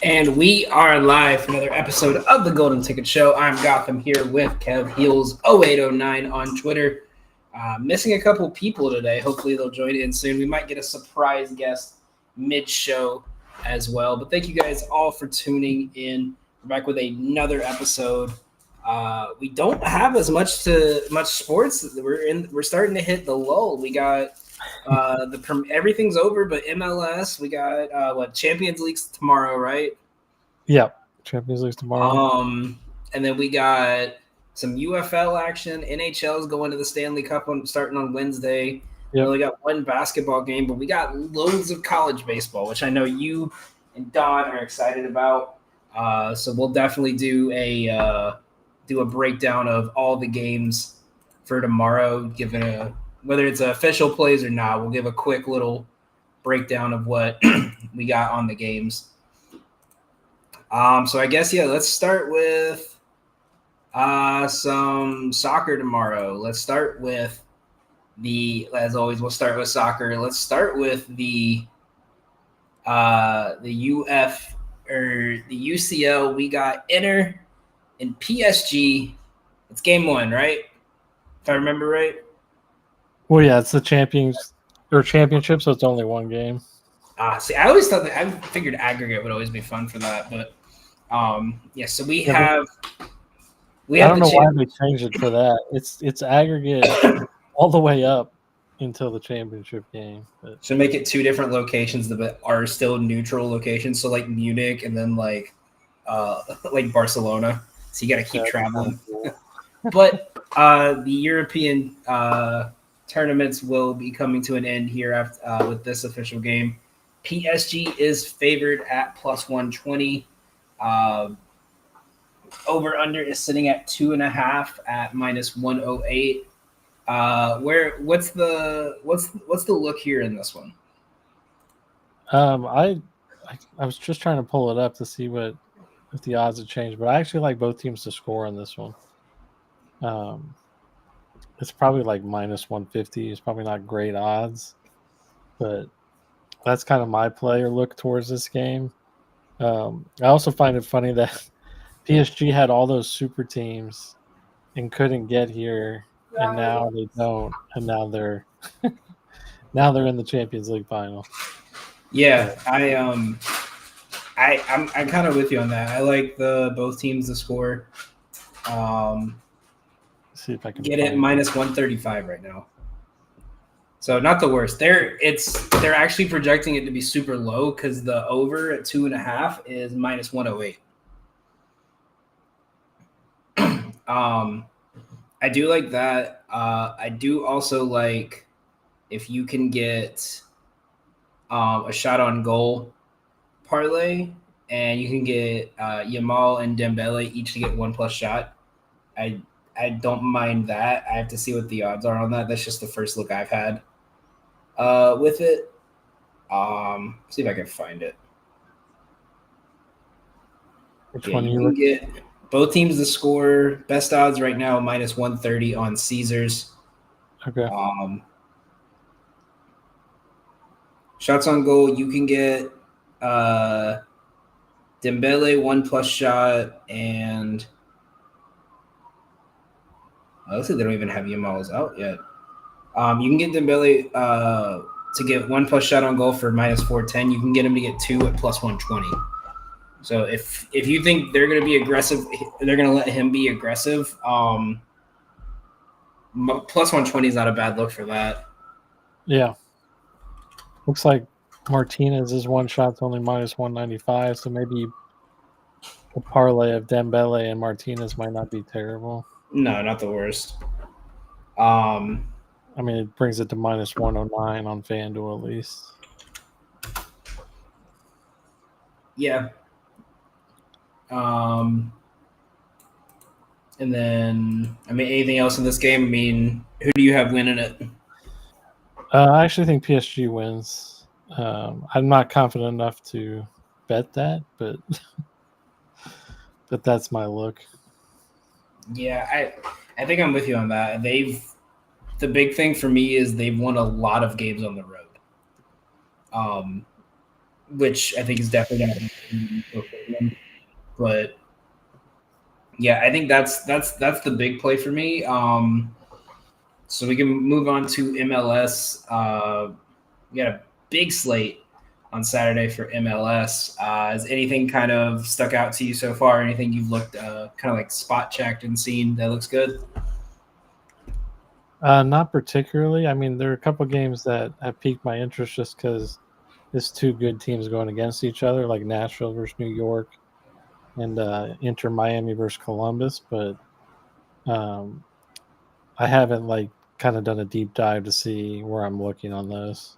And we are live for another episode of the Golden Ticket Show. I'm Gotham here with Kev Heels 0809 on Twitter. Missing a couple people today. Hopefully they'll join in soon. We might get a surprise guest mid-show as well. But thank you guys all for tuning in. We're back with another episode. We don't have as much sports. We're starting to hit the lull. We got everything's over, but MLS. We got Champions League's tomorrow, right? Yeah, Champions League's tomorrow. And then we got some UFL action. NHL's going to the Stanley Cup starting on Wednesday. Yep. We only got one basketball game, but we got loads of college baseball, which I know you and Don are excited about. So we'll definitely do a breakdown of all the games for tomorrow, whether it's official plays or not. We'll give a quick little breakdown of what we got on the games. So I guess, let's start with some soccer tomorrow. Let's start with as always, we'll start with soccer. Let's start with the UCL. We got Inter and PSG. It's game one, right? If I remember right. Well, yeah, it's the championship, so it's only one game. See, I always thought I figured aggregate would always be fun for that, but so we have. I don't know why they changed it for that. It's aggregate all the way up until the championship game. But. Should make it two different locations that are still neutral locations. So like Munich and then like Barcelona. So you got to keep traveling. Cool. But the European tournaments will be coming to an end here after with this official game. PSG is favored at plus 120. Over under is sitting at 2.5 at minus 108. What's the look here in this one? I was just trying to pull it up to see if the odds have changed, but I actually like both teams to score on this one. It's probably like minus 150. It's probably not great odds, but that's kind of my play or look towards this game. I also find it funny that PSG had all those super teams and couldn't get here, and now they don't, and now they're in the Champions League final. Yeah, I'm kind of with you on that. I like both teams to score. See if I can get it minus 135 right now. So not the worst. They're actually projecting it to be super low because the over at 2.5 is minus 108. I do like that. I do also like if you can get a shot on goal parlay and you can get Yamal and Dembele each to get 1+ shot. I don't mind that. I have to see what the odds are on that. That's just the first look I've had with it. See if I can find it. Which one you can get both teams to score. Best odds right now, minus 130 on Caesars. Okay. Shots on goal, you can get Dembele 1+ shot and looks like they don't even have Yamal's out yet. You can get Dembele to get 1+ shot on goal for minus 410. You can get him to get 2 at plus 120. So if you think they're going to be aggressive, they're going to let him be aggressive. Plus 120 is not a bad look for that. Yeah. Looks like Martinez's one shot's only minus 195, so maybe a parlay of Dembele and Martinez might not be terrible. No, not the worst. I mean, it brings it to minus 109 on FanDuel at least. Yeah. And then, anything else in this game? Who do you have winning it? I actually think PSG wins. I'm not confident enough to bet that, but that's my look. Yeah, I think I'm with you on that. The big thing for me is they've won a lot of games on the road. which I think is definitely not. But yeah, I think that's the big play for me. So we can move on to MLS. We got a big slate on Saturday for MLS. Has anything kind of stuck out to you so far? Anything you've looked kind of like spot checked and seen that looks good? Not particularly. I mean, there are a couple games that have piqued my interest just because it's two good teams going against each other, like Nashville versus New York and Inter Miami versus Columbus. But um, I haven't like kind of done a deep dive to see where I'm looking on those.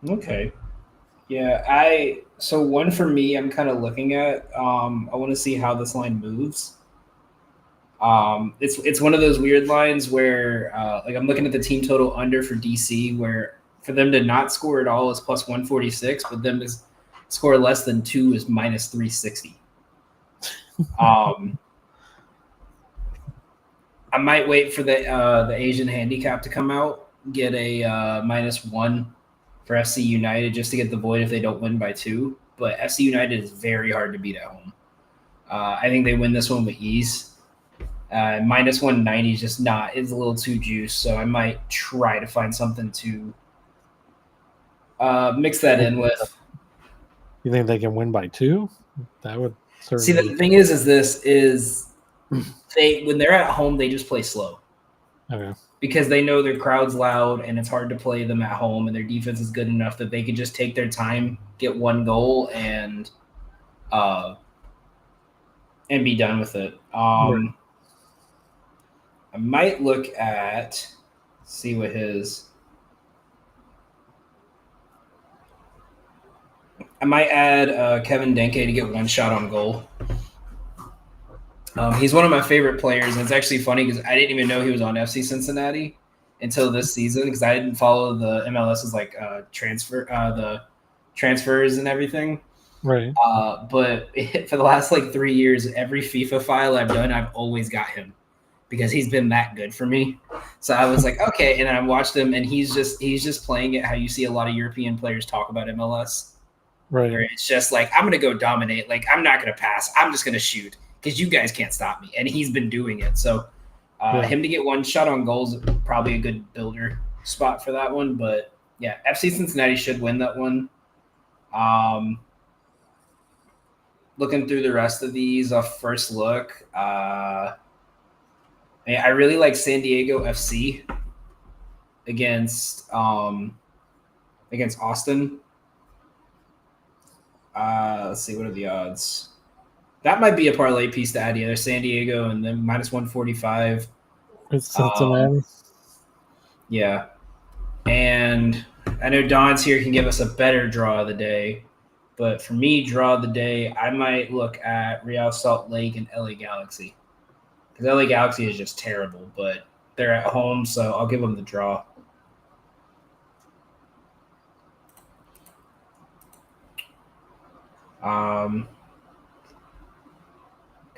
Okay. Yeah, so one for me I'm kind of looking at. I want to see how this line moves. It's one of those weird lines where like I'm looking at the team total under for DC, where for them to not score at all is plus 146, but them to score less than 2 is minus 360. I might wait for the Asian handicap to come out, get a -1 for FC United just to get the void if they don't win by 2. But FC United is very hard to beat at home. I think they win this one with ease. Minus 190 is just not, it's a little too juice. So I might try to find something to mix that in with. You think they can win by 2? That would certainly. See, the thing is they when they're at home, they just play slow. Okay. Because they know their crowd's loud and it's hard to play them at home, and their defense is good enough that they can just take their time, get one goal, and be done with it. Right. I might look at see what his. I might add Kevin Denke to get one shot on goal. He's one of my favorite players, and it's actually funny because I didn't even know he was on FC Cincinnati until this season because I didn't follow the MLS's like the transfers and everything. Right. But for the last like 3 years, every FIFA file I've done, I've always got him because he's been that good for me. So I was like, okay, and I watched him, and he's just playing it how you see a lot of European players talk about MLS. Right. Where it's just like, I'm gonna go dominate. Like I'm not gonna pass. I'm just gonna shoot because you guys can't stop me. And he's been doing it. So him to get one shot on goals is probably a good builder spot for that one. But yeah, FC Cincinnati should win that one. Looking through the rest of these off first look, I really like San Diego FC against Austin. Let's see, what are the odds? That might be a parlay piece to add either San Diego and then minus 145. It's Cincinnati. Yeah. And I know Don's here can give us a better draw of the day. But for me, draw of the day, I might look at Real Salt Lake and LA Galaxy. Because LA Galaxy is just terrible, but they're at home, so I'll give them the draw.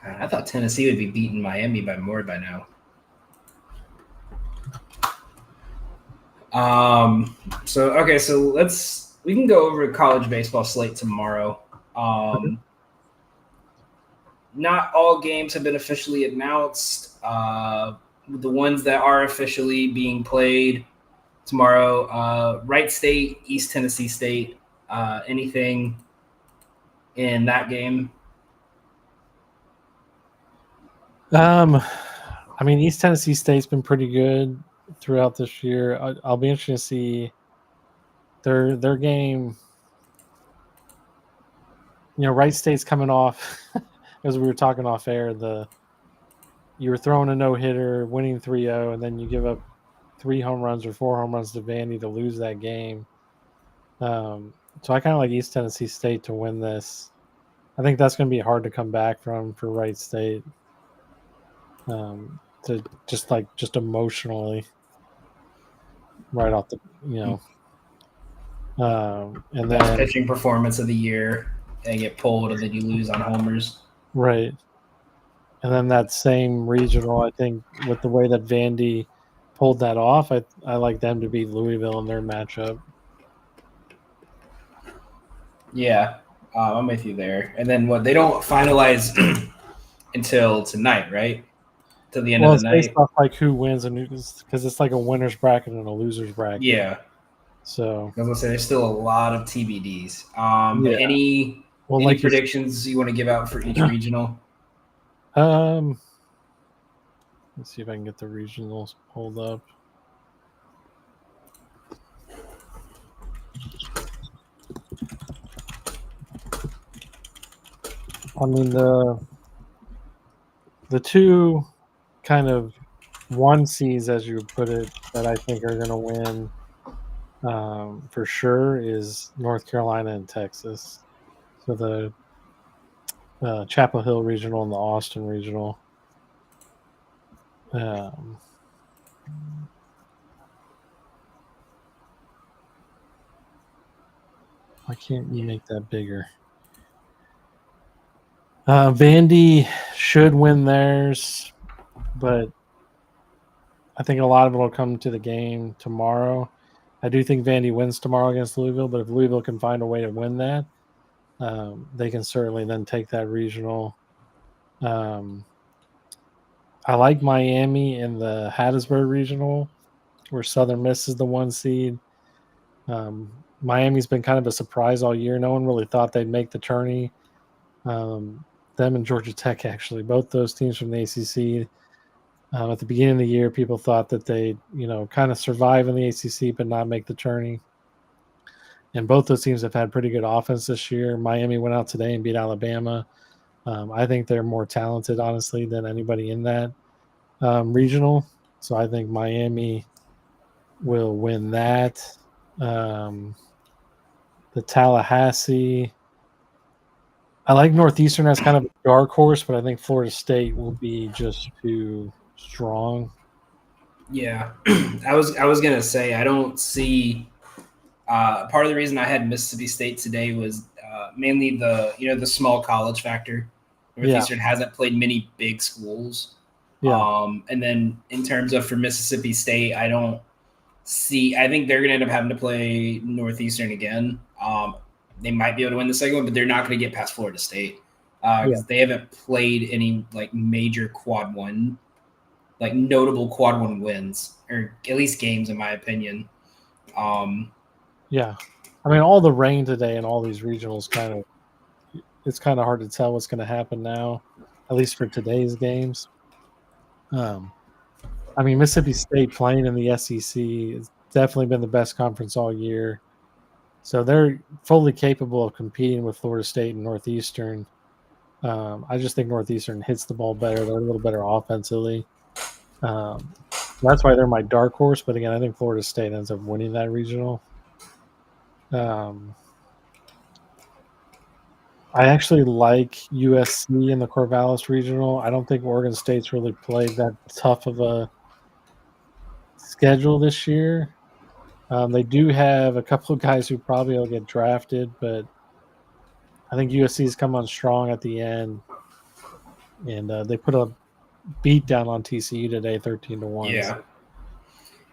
God, I thought Tennessee would be beating Miami by more by now. So we can go over college baseball slate tomorrow. Not all games have been officially announced. The ones that are officially being played tomorrow, Wright State, East Tennessee State, anything in that game? I mean, East Tennessee State's been pretty good throughout this year. I'll be interested to see their game. You know, Wright State's coming off, as we were talking off air, you were throwing a no-hitter, winning 3-0, and then you give up 3 home runs or 4 home runs to Vandy to lose that game. So I kind of like East Tennessee State to win this. I think that's going to be hard to come back from for Wright State. To just emotionally right off the, and then pitching performance of the year and get pulled and then you lose on homers. Right. And then that same regional, I think with the way that Vandy pulled that off, I like them to beat Louisville in their matchup. Yeah, I'm with you there. And then what? They don't finalize until tonight, right? Till the end of Well, the it's based night. off like who wins and because it's like a winner's bracket and a loser's bracket. Yeah, So I was gonna say there's still a lot of TBDs. But yeah. Well, any like you, predictions you want to give out for each regional? um, let's see if I can get the regionals pulled up. I mean the two kind of one seeds, as you put it, that I think are going to win for sure is North Carolina and Texas. So the Chapel Hill Regional and the Austin Regional. Um, why can't you make that bigger? Vandy should win theirs, but I think a lot of it will come to the game tomorrow. I do think Vandy wins tomorrow against Louisville, but if Louisville can find a way to win that, they can certainly then take that regional. I like Miami in the Hattiesburg regional, where Southern Miss is the one seed. Miami's been kind of a surprise all year. No one really thought they'd make the tourney. Them and Georgia Tech, actually, both those teams from the ACC. At the beginning of the year, people thought that they'd, kind of survive in the ACC but not make the tourney. And both those teams have had pretty good offense this year. Miami went out today and beat Alabama. I think they're more talented, honestly, than anybody in that regional. So I think Miami will win that. The Tallahassee. I like Northeastern as kind of a dark horse, but I think Florida State will be just too strong. Yeah, I was gonna say I don't see. Part of the reason I had Mississippi State today was mainly the small college factor. Northeastern hasn't played many big schools. Yeah. And then in terms of for Mississippi State, I don't see. I think they're going to end up having to play Northeastern again. They might be able to win the second one, but they're not going to get past Florida State because they haven't played any like major quad one, like notable quad one wins or at least games, in my opinion. Yeah, I mean, all the rain today and all these regionals it's kind of hard to tell what's going to happen now, at least for today's games. I mean, Mississippi State playing in the SEC has definitely been the best conference all year. So they're fully capable of competing with Florida State and Northeastern. I just think Northeastern hits the ball better. They're a little better offensively. That's why they're my dark horse. But again, I think Florida State ends up winning that regional. I actually like USC in the Corvallis regional. I don't think Oregon State's really played that tough of a schedule this year. They do have a couple of guys who probably will get drafted, but I think USC's come on strong at the end, and they put a beat down on TCU today, 13-1. Yeah.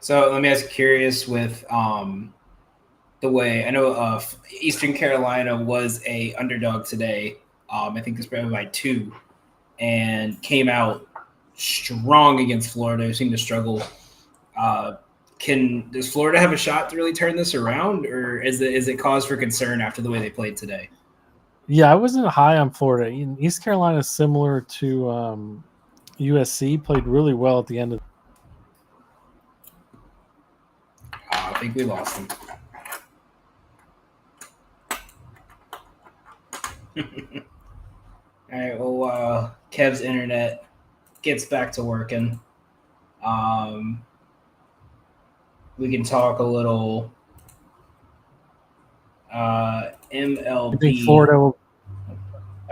So let me ask you, curious with the way I know Eastern Carolina was a underdog today. I think this probably by 2, and came out strong against Florida, who seemed to struggle. Does Florida have a shot to really turn this around, or is it cause for concern after the way they played today? Yeah, I wasn't high on Florida. East Carolina is similar to USC, played really well at the end of. I think we lost them. All right. Well, Kev's internet gets back to working. We can talk a little MLB. I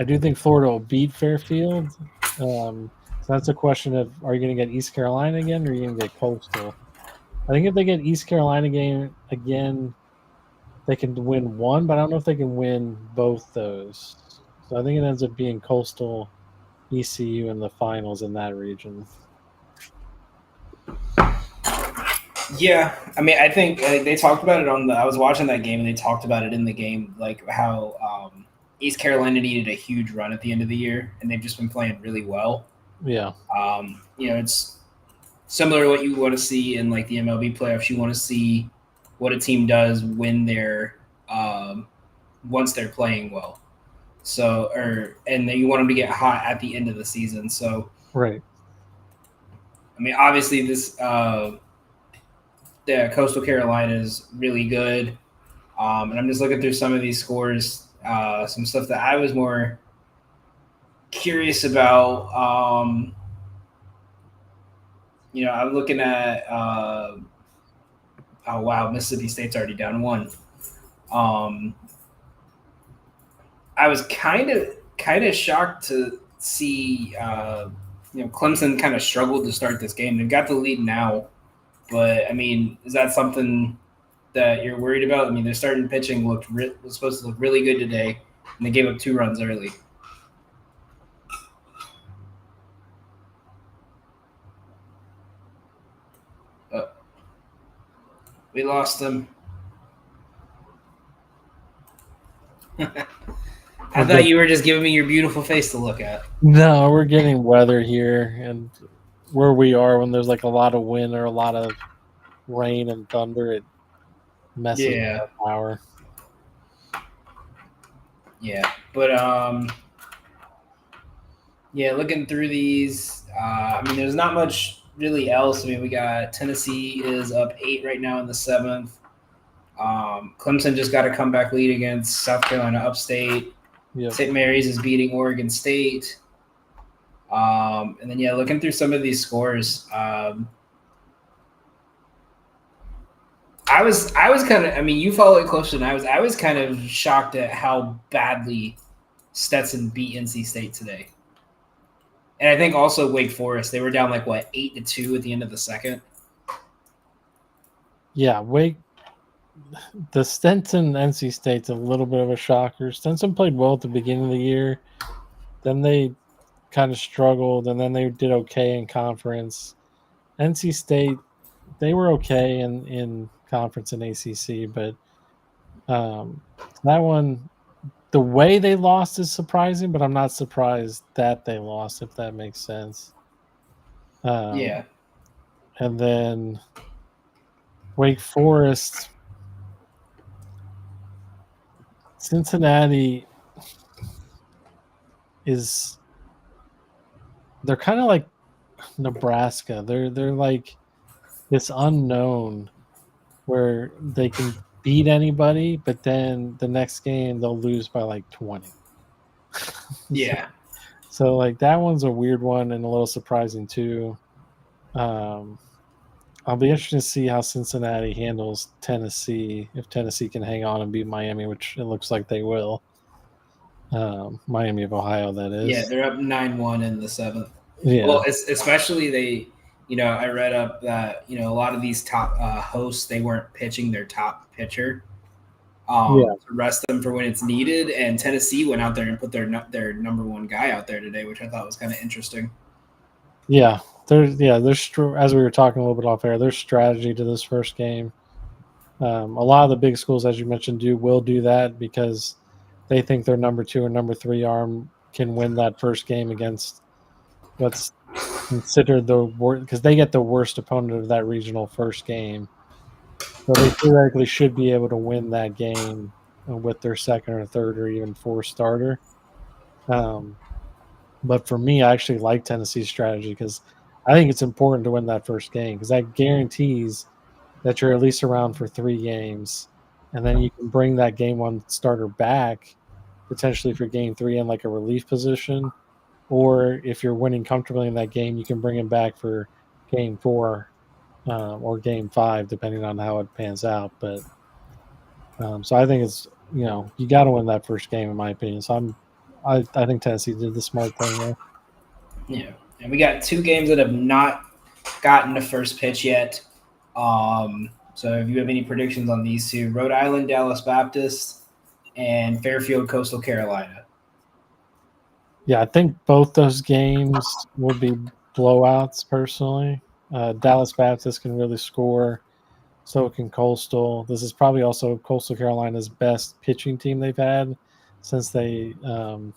do think Florida will beat Fairfield. So that's a question of, are you going to get East Carolina again, or are you going to get Coastal? I think if they get East Carolina game again, they can win one, but I don't know if they can win both those. So I think it ends up being Coastal, ECU in the finals in that region. Yeah, I mean, I think they talked about it on the. I was watching that game, and they talked about it in the game, like how East Carolina needed a huge run at the end of the year, and they've just been playing really well. Yeah. It's similar to what you want to see in like the MLB playoffs. You want to see what a team does when they're once they're playing well. So, and then you want them to get hot at the end of the season. So, Right. I mean, obviously the Coastal Carolina is really good. And I'm just looking through some of these scores, some stuff that I was more curious about. I'm looking at, oh wow, Mississippi State's already down one. Um, I was kind of shocked to see, Clemson kind of struggled to start this game. They've got the lead now, but I mean, is that something that you're worried about? I mean, their starting pitching was supposed to look really good today, and they gave up 2 runs early. Oh, we lost them. I thought you were just giving me your beautiful face to look at. No, we're getting weather here, and where we are, when there's like a lot of wind or a lot of rain and thunder, it messes with our power. Yeah, but looking through these, I mean, there's not much really else. I mean, we got Tennessee is up 8 right now in the 7th. Clemson just got a comeback lead against South Carolina Upstate. Yep. St. Mary's is beating Oregon State. And then looking through some of these scores, I was kind of, I mean, you follow it closer than I was. I was kind of shocked at how badly Stetson beat NC State today. And I think also Wake Forest, they were down 8-2 at the end of the second. Yeah, the Stetson NC State's a little bit of a shocker. Stetson played well at the beginning of the year. Then they kind of struggled, and then they did okay in conference. NC State, they were okay in conference and ACC, but that one, the way they lost is surprising, but I'm not surprised that they lost, if that makes sense. Yeah. And then Wake Forest, Cincinnati they're kind of like Nebraska. They're like this unknown where they can beat anybody, but then the next game they'll lose by 20. Yeah. So that one's a weird one and a little surprising too. I'll be interested to see how Cincinnati handles Tennessee, if Tennessee can hang on and beat Miami, which it looks like they will. Miami of Ohio, that is. Yeah, they're up 9-1 in the 7th. Yeah. Well, especially they, I read up that, a lot of these top hosts, they weren't pitching their top pitcher to rest them for when it's needed. And Tennessee went out there and put their number one guy out there today, which I thought was kind of interesting. Yeah. There's as we were talking a little bit off air, there's strategy to this first game. A lot of the big schools, as you mentioned, will do that because they think their number 2 and number 3 arm can win that first game against what's considered the worst, because they get the worst opponent of that regional first game. So they theoretically should be able to win that game with their second or third or even 4th starter. But for me, I actually like Tennessee's strategy because I think it's important to win that first game because that guarantees that you're at least around for 3 games, and then you can bring that game 1 starter back potentially for game 3 in a relief position, or if you're winning comfortably in that game, you can bring him back for game 4 or game 5, depending on how it pans out. But so I think it's you got to win that first game, in my opinion. So I think Tennessee did the smart thing there. Yeah, and we got 2 games that have not gotten a first pitch yet. So if you have any predictions on these 2, Rhode Island, Dallas Baptist, and Fairfield, Coastal Carolina. Yeah, I think both those games will be blowouts personally. Dallas Baptist can really score. So can Coastal. This is probably also Coastal Carolina's best pitching team they've had since they won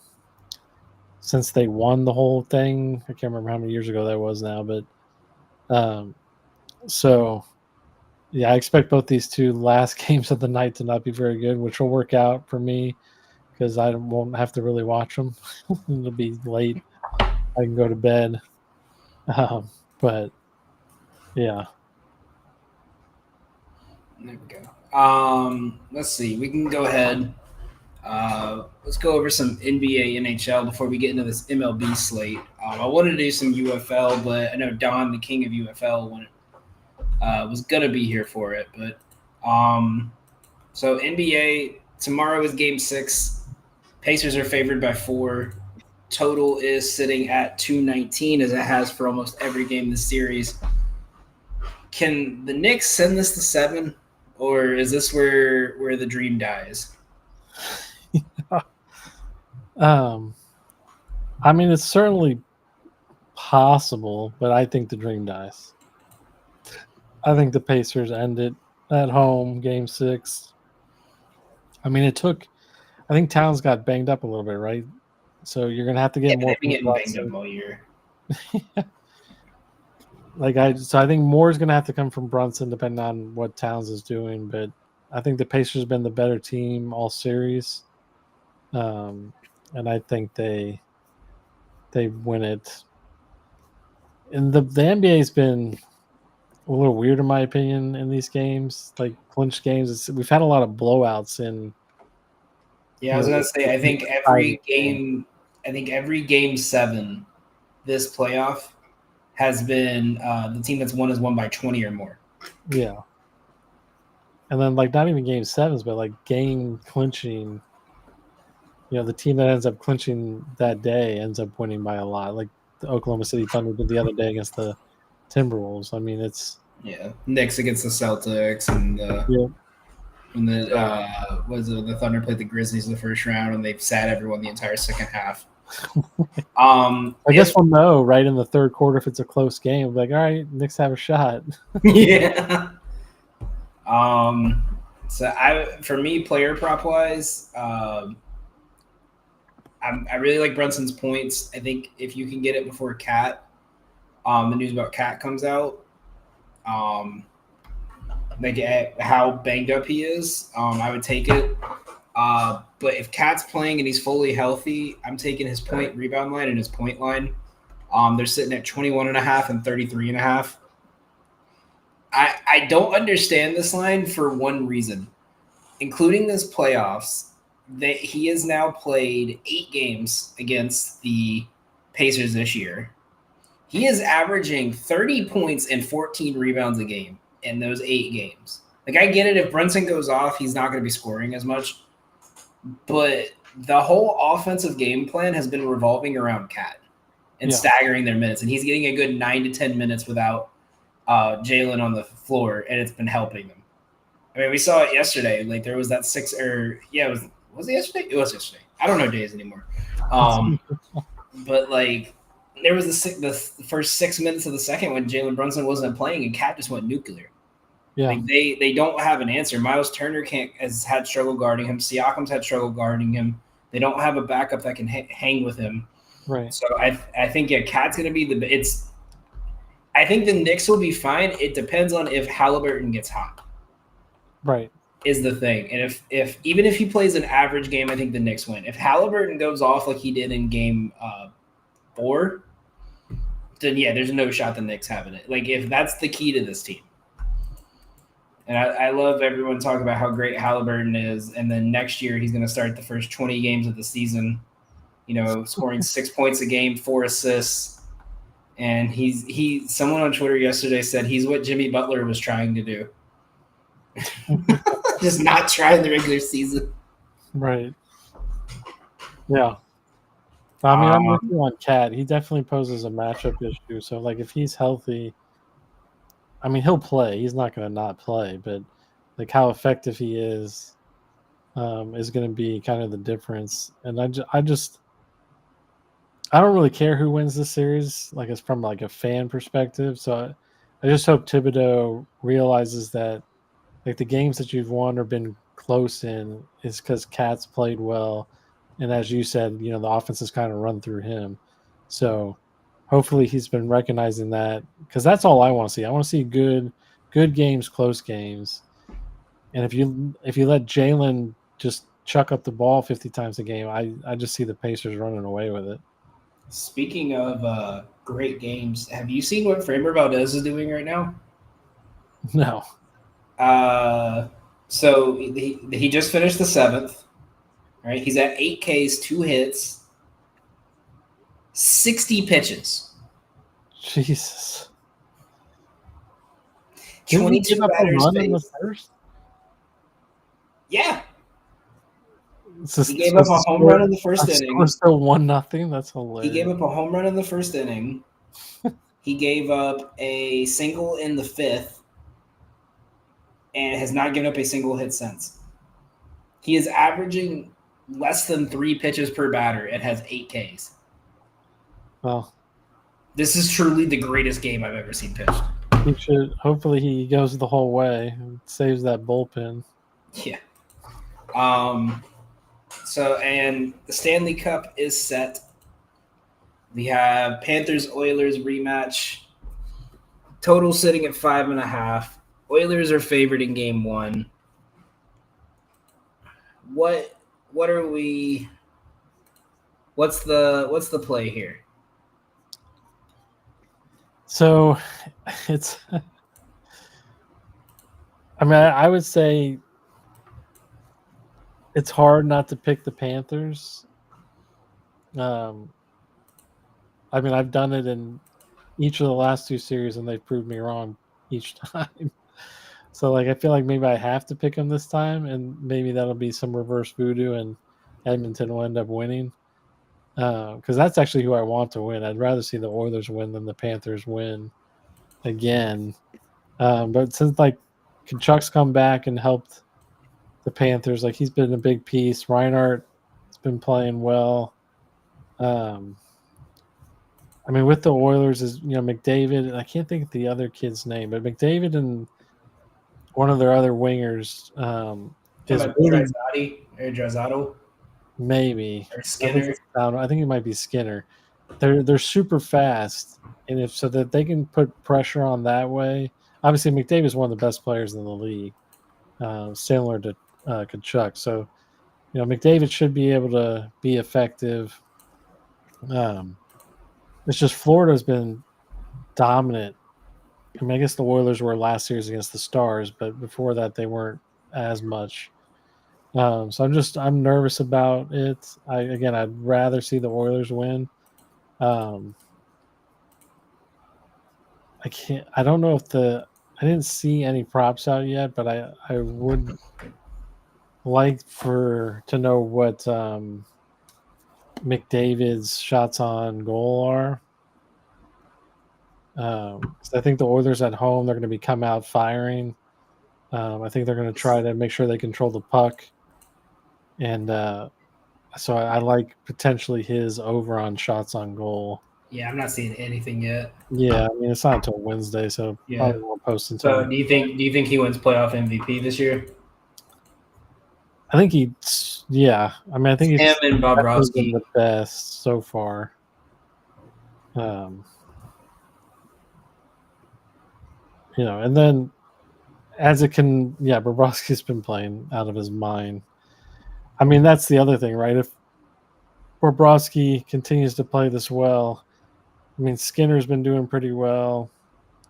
the whole thing. I can't remember how many years ago that was now, but so yeah, I expect both these two last games of the night to not be very good, which will work out for me because I won't have to really watch them. It'll be late. I can go to bed. But yeah. There we go. Let's see. We can go ahead. Let's go over some NBA, NHL before we get into this MLB slate. I wanted to do some UFL, but I know Don, the king of UFL, was gonna be here for it. But so NBA tomorrow is Game 6. Pacers are favored by 4. Total is sitting at 219 as it has for almost every game this series. Can the Knicks send this to 7, or is this where the dream dies? I mean, it's certainly possible, but I think the dream dies. I think the Pacers end it at home, Game 6. I mean, I think Towns got banged up a little bit, right? So you're gonna have to get more. They've been getting banged up all year. So I think more is gonna have to come from Brunson, depending on what Towns is doing. But I think the Pacers have been the better team all series, and I think they win it. And the NBA has been a little weird in my opinion in these games, like clinch games. We've had a lot of blowouts in. Yeah, I was gonna say I think every game 7 this playoff has been the team that's won has won by 20 or more. Yeah. And then like not even game 7s, but like game clinching. The team that ends up clinching that day ends up winning by a lot. Like the Oklahoma City Thunder did the other day against the Timberwolves. I mean, it's Knicks against the Celtics and the Thunder played the Grizzlies in the first round and they've sat everyone the entire second half. I guess we'll know right in the third quarter if it's a close game. We'll be like, all right, Knicks have a shot. Yeah. For me, player prop wise, I really like Brunson's points. I think if you can get it before Cat, the news about Cat comes out, like how banged up he is, I would take it. But if Cat's playing and he's fully healthy, I'm taking his point rebound line and his point line. They're sitting at 21.5 and 33.5. I don't understand this line for one reason, including this playoffs. He has now played 8 games against the Pacers this year. He is averaging 30 points and 14 rebounds a game in those 8 games. Like, I get it. If Brunson goes off, he's not going to be scoring as much. But the whole offensive game plan has been revolving around Cat and staggering their minutes. And he's getting a good 9 to 10 minutes without Jalen on the floor, and it's been helping them. I mean, we saw it yesterday. Like, there was that was it yesterday? It was yesterday. I don't know days anymore. But like, there was the first 6 minutes of the second when Jalen Brunson wasn't playing and Cat just went nuclear. Yeah, like they don't have an answer. Miles Turner has had trouble guarding him. Siakam's had trouble guarding him. They don't have a backup that can hang with him. Right. So I think Cat's going to be I think the Knicks will be fine. It depends on if Halliburton gets hot. Right. Is the thing. And if even if he plays an average game, I think the Knicks win. If Halliburton goes off like he did in game 4, then there's no shot the Knicks having it. Like, if that's the key to this team. And I love everyone talking about how great Halliburton is, and then next year he's going to start the first 20 games of the season, scoring 6 points a game, 4 assists. And someone on Twitter yesterday said he's what Jimmy Butler was trying to do. Just not try in the regular season. Right. Yeah. I mean, I'm with you on Cat. He definitely poses a matchup issue. So, like, if he's healthy, I mean, he'll play. He's not going to not play. But, like, how effective he is going to be kind of the difference. And I don't really care who wins this series. Like, it's from, like, a fan perspective. So, I just hope Thibodeau realizes that Like the games that you've won or been close in is because Cat's played well, and as you said, the offense has kind of run through him. So hopefully he's been recognizing that, because that's all I want to see. I want to see good games, close games. And if you let Jalen just chuck up the ball 50 times a game, I just see the Pacers running away with it. Speaking of great games, have you seen what Framer Valdez is doing right now? No. So he just finished the 7th, right? He's at 8 Ks, 2 hits, 60 pitches, Jesus. 22 batters run in the faced. first? Yeah. He gave up a home run in the first inning. We're still 1-0. That's hilarious. He gave up a home run in the first inning. He gave up a single in the 5th and has not given up a single hit since. He is averaging less than 3 pitches per batter and has 8 Ks. Well, this is truly the greatest game I've ever seen pitched. Hopefully he goes the whole way and saves that bullpen. Yeah. So, and the Stanley Cup is set. We have Panthers-Oilers rematch. Total sitting at 5.5. Oilers are favored in game 1. What are we? What's the play here? So, it's. I mean, I would say it's hard not to pick the Panthers. I mean, I've done it in each of the last 2 series, and they've proved me wrong each time. So, I feel like maybe I have to pick them this time, and maybe that'll be some reverse voodoo, and Edmonton will end up winning. Because that's actually who I want to win. I'd rather see the Oilers win than the Panthers win again. But since, Kachuk's come back and helped the Panthers, he's been a big piece. Reinhardt has been playing well. I mean, with the Oilers is McDavid, and I can't think of the other kid's name, but McDavid and one of their other wingers is Drazado, maybe, or Skinner. I think it might be Skinner. They're super fast, and if so that they can put pressure on that way. Obviously, McDavid is one of the best players in the league, similar to Kachuk. So, McDavid should be able to be effective. It's just Florida's been dominant. I mean, I guess the Oilers were last series against the Stars, but before that they weren't as much. So I'm nervous about it. I'd rather see the Oilers win. I don't know if I didn't see any props out yet, but I would like to know what McDavid's shots on goal are. I think the Oilers at home, they're going to be come out firing. I think they're going to try to make sure they control the puck. And so I like potentially his over on shots on goal. Yeah, I'm not seeing anything yet. Yeah, I mean, it's not until Wednesday, so probably won't post until. So do you think he wins playoff MVP this year? I think I mean, I think him and Bobrovsky the best so far. And then Bobrovsky's been playing out of his mind. I mean, that's the other thing, right? If Bobrovsky continues to play this well, I mean, Skinner's been doing pretty well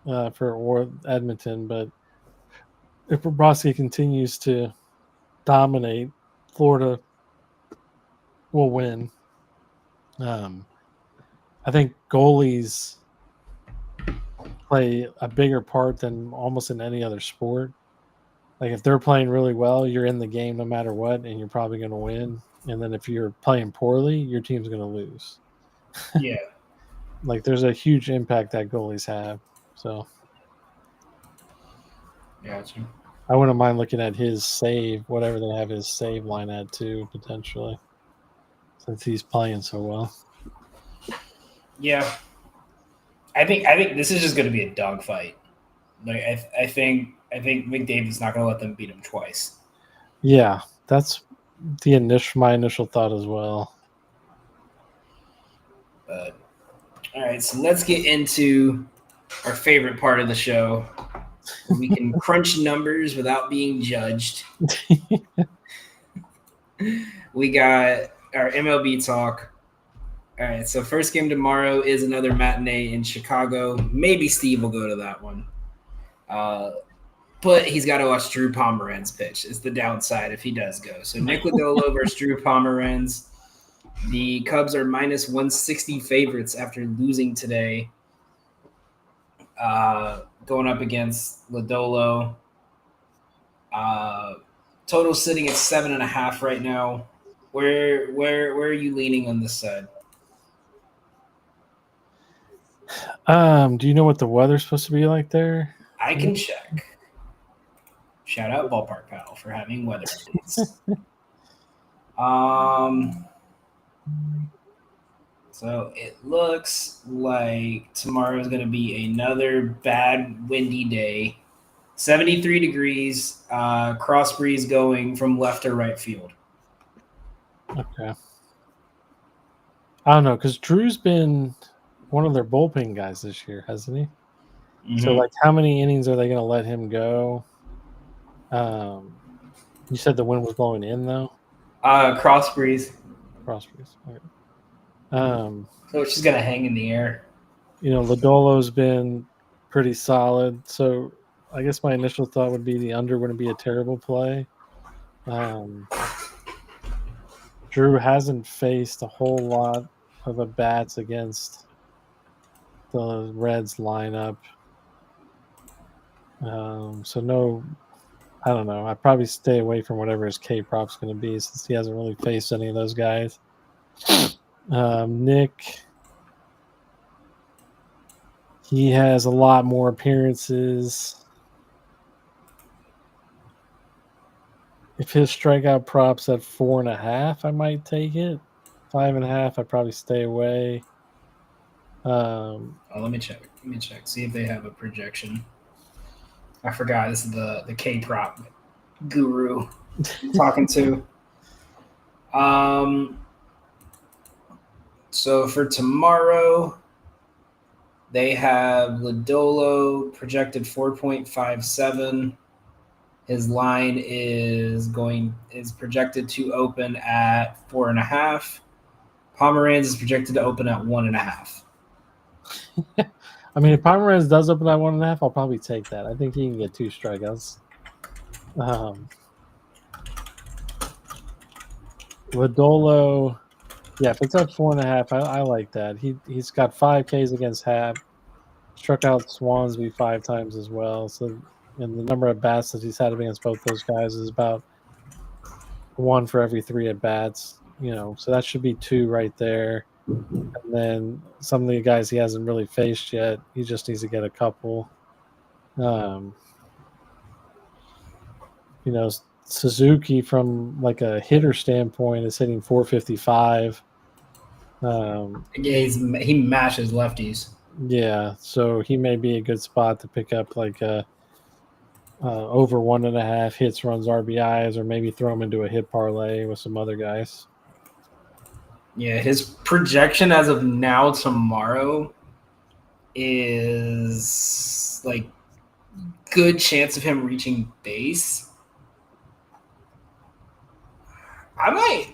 for Edmonton, but if Bobrovsky continues to dominate, Florida will win. I think goalies play a bigger part than almost in any other sport. If they're playing really well, you're in the game no matter what, and you're probably going to win. And then if you're playing poorly, your team's going to lose. Yeah. There's a huge impact that goalies have. So gotcha. I wouldn't mind looking at his save, whatever they have his save line at too, potentially, since he's playing so well. Yeah. I think this is just going to be a dogfight. I think I think McDavid's not going to let them beat him twice. Yeah, that's my initial thought as well. But all right, so let's get into our favorite part of the show. We can crunch numbers without being judged. We got our MLB talk. All right, so first game tomorrow is another matinee in Chicago. Maybe Steve will go to that one. But he's got to watch Drew Pomeranz pitch. It's the downside if he does go. So Nick Lodolo versus Drew Pomeranz. The Cubs are minus 160 favorites after losing today. Going up against Lodolo. Total sitting at 7.5 right now. Where are you leaning on this side? Do you know what the weather's supposed to be like there? I can check. Shout out Ballpark Pal for having weather updates. So it looks like tomorrow is going to be another bad windy day. 73 degrees, cross breeze going from left to right field. Okay. I don't know, because Drew's been one of their bullpen guys this year, hasn't he? Mm-hmm. So, like, how many innings are they going to let him go? You said the wind was blowing in, though? Cross breeze. Cross breeze. Okay. So it's just going to hang in the air. You know, Lodolo's been pretty solid. So I guess my initial thought would be the under wouldn't be a terrible play. Drew hasn't faced a whole lot of at-bats against the Reds lineup. So no, I don't know. I'd probably stay away from whatever his K-prop's going to be since he hasn't really faced any of those guys. Nick, he has a lot more appearances. If his strikeout prop's at 4.5, I might take it. 5.5, I'd probably stay away. Let me check. See if they have a projection. I forgot. This is the K-prop guru I'm talking to. So for tomorrow, they have Lodolo projected 4.57. His line is projected to open at 4.5. Pomeranz is projected to open at 1.5. I mean, if Pomeranz does open at 1.5, I'll probably take that. I think he can get 2 strikeouts. Lodolo, yeah, if it's at 4.5, I like that. He's got 5 Ks against Hap. Struck out Swansby 5 times as well. So, and the number of bats that he's had against both those guys is about 1 for every 3 at bats. You know, so that should be 2 right there. And then some of the guys he hasn't really faced yet, he just needs to get a couple. You know, Suzuki from like a hitter standpoint is hitting 455. Yeah, he mashes lefties. Yeah, so he may be a good spot to pick up like a over 1.5 hits, runs, RBIs, or maybe throw him into a hit parlay with some other guys. Yeah, his projection as of now tomorrow is like good chance of him reaching base. I might.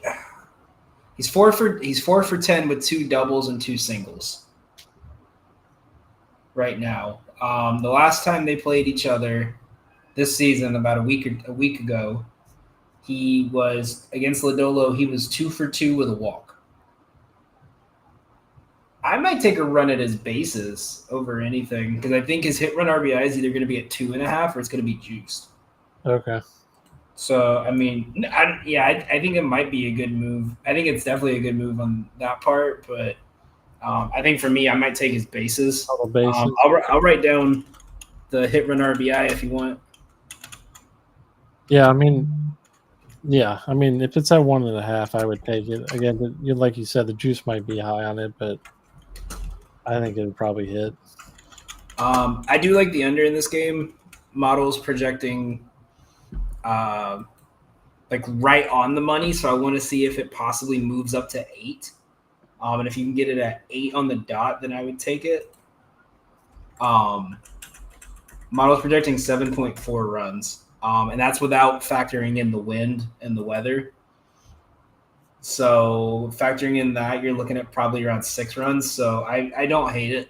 He's 4 for 10 with 2 doubles and 2 singles right now. The last time they played each other this season, about a week ago, he was against Lodolo. He was 2 for 2 with a walk. I might take a run at his bases over anything because I think his hit run RBI is either going to be at 2.5 or it's going to be juiced. Okay. So, I mean, I think it might be a good move. I think it's definitely a good move on that part, but I think for me, I might take his bases. I'll write down the hit run RBI if you want. Yeah, I mean, if it's at 1.5, I would take it. Again, like you said, the juice might be high on it, but I think it would probably hit. I do like the under in this game. models projecting like right on the money, so I want to see if it possibly moves up to 8. And if you can get it at 8 on the dot, then I would take it. Models projecting 7.4 runs, and that's without factoring in the wind and the weather. So factoring in that, you're looking at probably around 6 runs. So I don't hate it.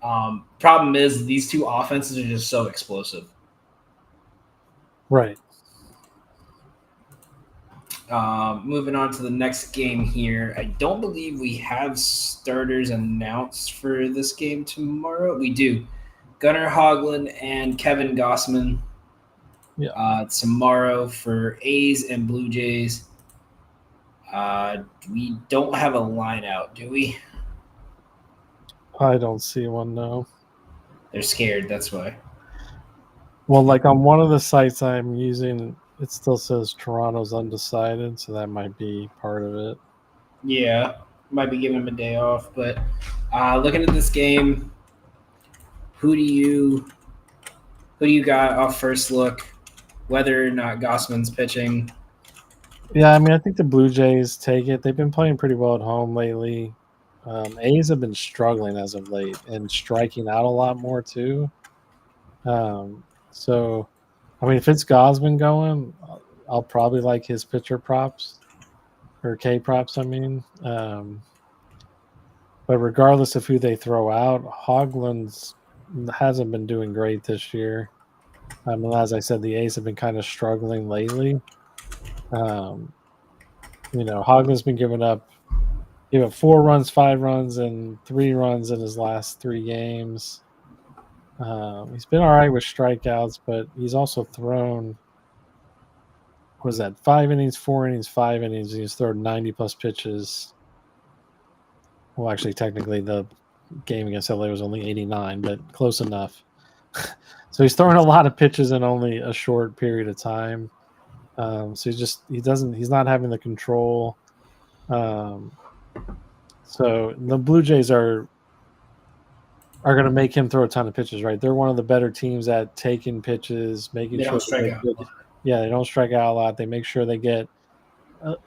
Problem is these two offenses are just so explosive. Right. Moving on to the next game here. I don't believe we have starters announced for this game tomorrow. We do. Gunnar Hoglund and Kevin Gossman tomorrow for A's and Blue Jays. We don't have a line out, do we? I don't see one, no. They're scared, that's why. Well, like on one of the sites I'm using, it still says Toronto's undecided, so that might be part of it. Yeah, might be giving him a day off. But looking at this game, who do you got off first look? Whether or not Gossman's pitching. Yeah, I mean, I think the Blue Jays take it. They've been playing pretty well at home lately. A's have been struggling as of late and striking out a lot more too. So, I mean, if it's Gosman going, I'll probably like his pitcher props or K props. I mean, but regardless of who they throw out, Hoglund's hasn't been doing great this year. I mean, as I said, the A's have been kind of struggling lately. Hoglund's been giving up 4 runs, 5 runs, and 3 runs in his last 3 games. He's been all right with strikeouts, but he's also thrown, 5 innings, 4 innings, 5 innings. He's thrown 90-plus pitches. Well, actually, technically, the game against LA was only 89, but close enough. So he's throwing a lot of pitches in only a short period of time. So he's not having the control. So the Blue Jays are going to make him throw a ton of pitches, right? They're one of the better teams at taking pitches, making They sure don't strike out a lot. Yeah, they don't strike out a lot. They make sure they get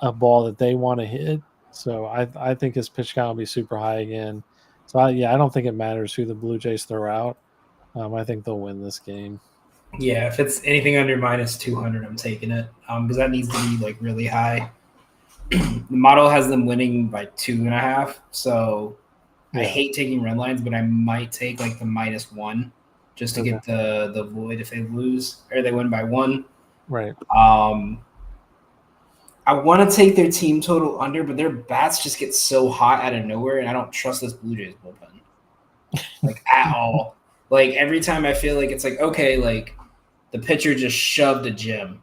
a ball that they want to hit. So I think his pitch count will be super high again. So I don't think it matters who the Blue Jays throw out. I think they'll win this game. Yeah, if it's anything under minus 200, I'm taking it because that needs to be like really high. The model has them winning by 2.5, so I hate taking run lines, but I might take like the -1 just to get the void if they lose or they win by 1. Right. I want to take their team total under, but their bats just get so hot out of nowhere, and I don't trust this Blue Jays bullpen like at all. Like every time I feel like it's like okay, like the pitcher just shoved a gem,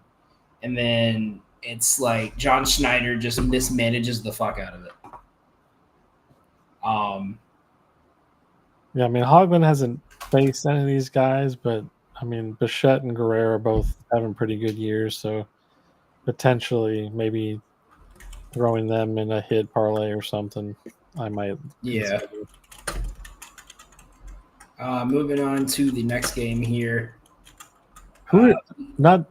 and then it's like John Schneider just mismanages the fuck out of it. Yeah, I mean, Hoglund hasn't faced any of these guys, but I mean, Bichette and Guerrero are both having pretty good years, so potentially maybe throwing them in a hit parlay or something, I might. Yeah. Moving on to the next game here. Not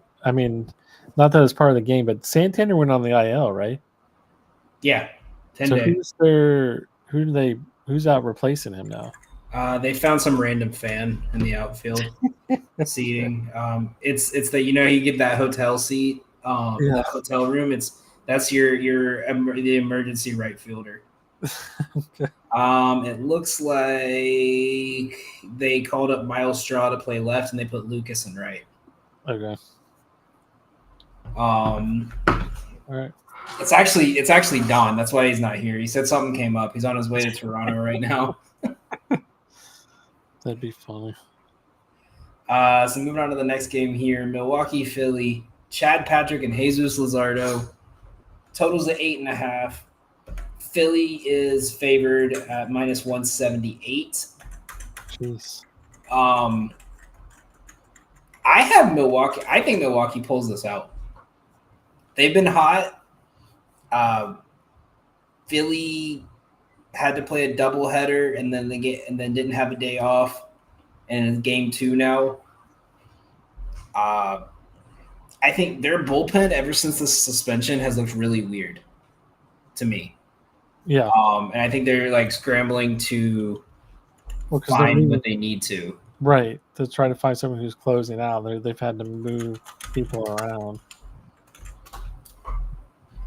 that it's part of the game, but Santander went on the IL, right? Yeah, 10 so days. Who's out replacing him now? They found some random fan in the outfield seating. It's that you get that hotel seat, that hotel room. That's the emergency right fielder. Okay. It looks like they called up Miles Straw to play left, and they put Lucas in right. Okay. All right. It's actually Don. That's why he's not here. He said something came up. He's on his way to Toronto right now. That'd be funny. So moving on to the next game here, Milwaukee, Philly, Chad Patrick and Jesus Luzardo. Totals at 8.5. Philly is favored at -178. Jeez. I have Milwaukee. I think Milwaukee pulls this out. They've been hot. Philly had to play a doubleheader and then didn't have a day off, and it's game 2 now. I think their bullpen ever since the suspension has looked really weird to me. Yeah. And I think they're like scrambling to find what they need to. Right, to try to find someone who's closing out. They've had to move people around.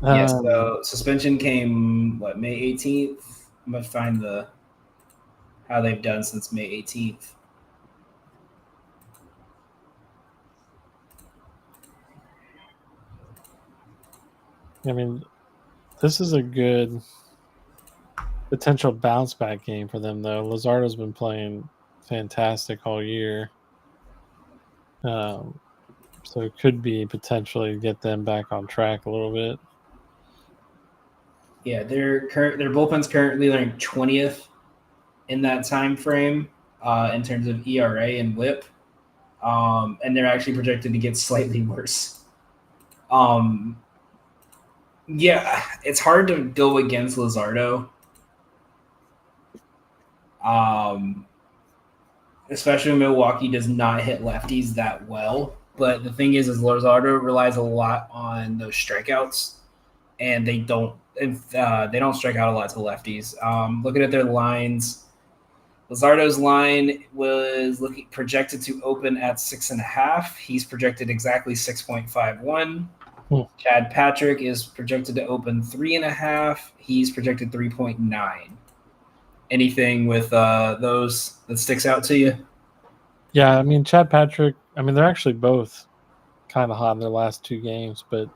Yes, so suspension came May 18th. I'm gonna find how they've done since May 18th. I mean, this is a good potential bounce back game for them, though. Luzardo's been playing fantastic all year, so it could be potentially get them back on track a little bit. Yeah, their bullpen's currently ranked 20th in that time frame in terms of ERA and WHIP, and they're actually projected to get slightly worse. Yeah, it's hard to go against Luzardo, especially when Milwaukee does not hit lefties that well. But the thing is Luzardo relies a lot on those strikeouts, and they don't strike out a lot to lefties. Looking at their lines, Luzardo's line was projected to open at 6.5. He's projected exactly 6.51. Chad Patrick is projected to open 3.5. He's projected 3.9. Anything with those that sticks out to you? Yeah, I mean, Chad Patrick, they're actually both kind of hot in their last two games, but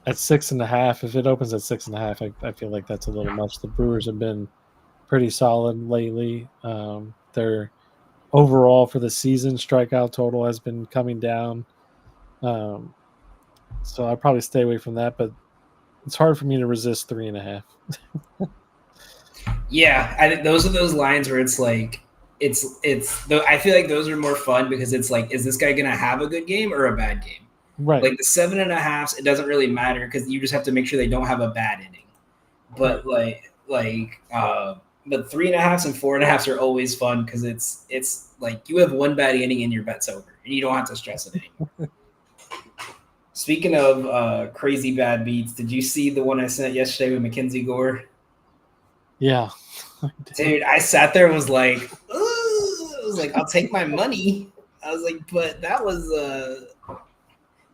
at 6.5, if it opens at 6.5, I feel like that's a little much. The Brewers have been pretty solid lately. Their overall for the season strikeout total has been coming down. So I'd probably stay away from that, but it's hard for me to resist 3.5. Yeah, I think those are those lines where it's like I feel like those are more fun because it's like, is this guy gonna have a good game or a bad game? Right. Like the 7.5s, it doesn't really matter because you just have to make sure they don't have a bad inning. But but 3.5s and 4.5s are always fun because it's like you have one bad inning and your bet's over and you don't have to stress it anymore. Speaking of crazy bad beats, did you see the one I sent yesterday with Mackenzie Gore? Yeah. Dude, I sat there and was like, I was like, I'll take my money. I was like, but that was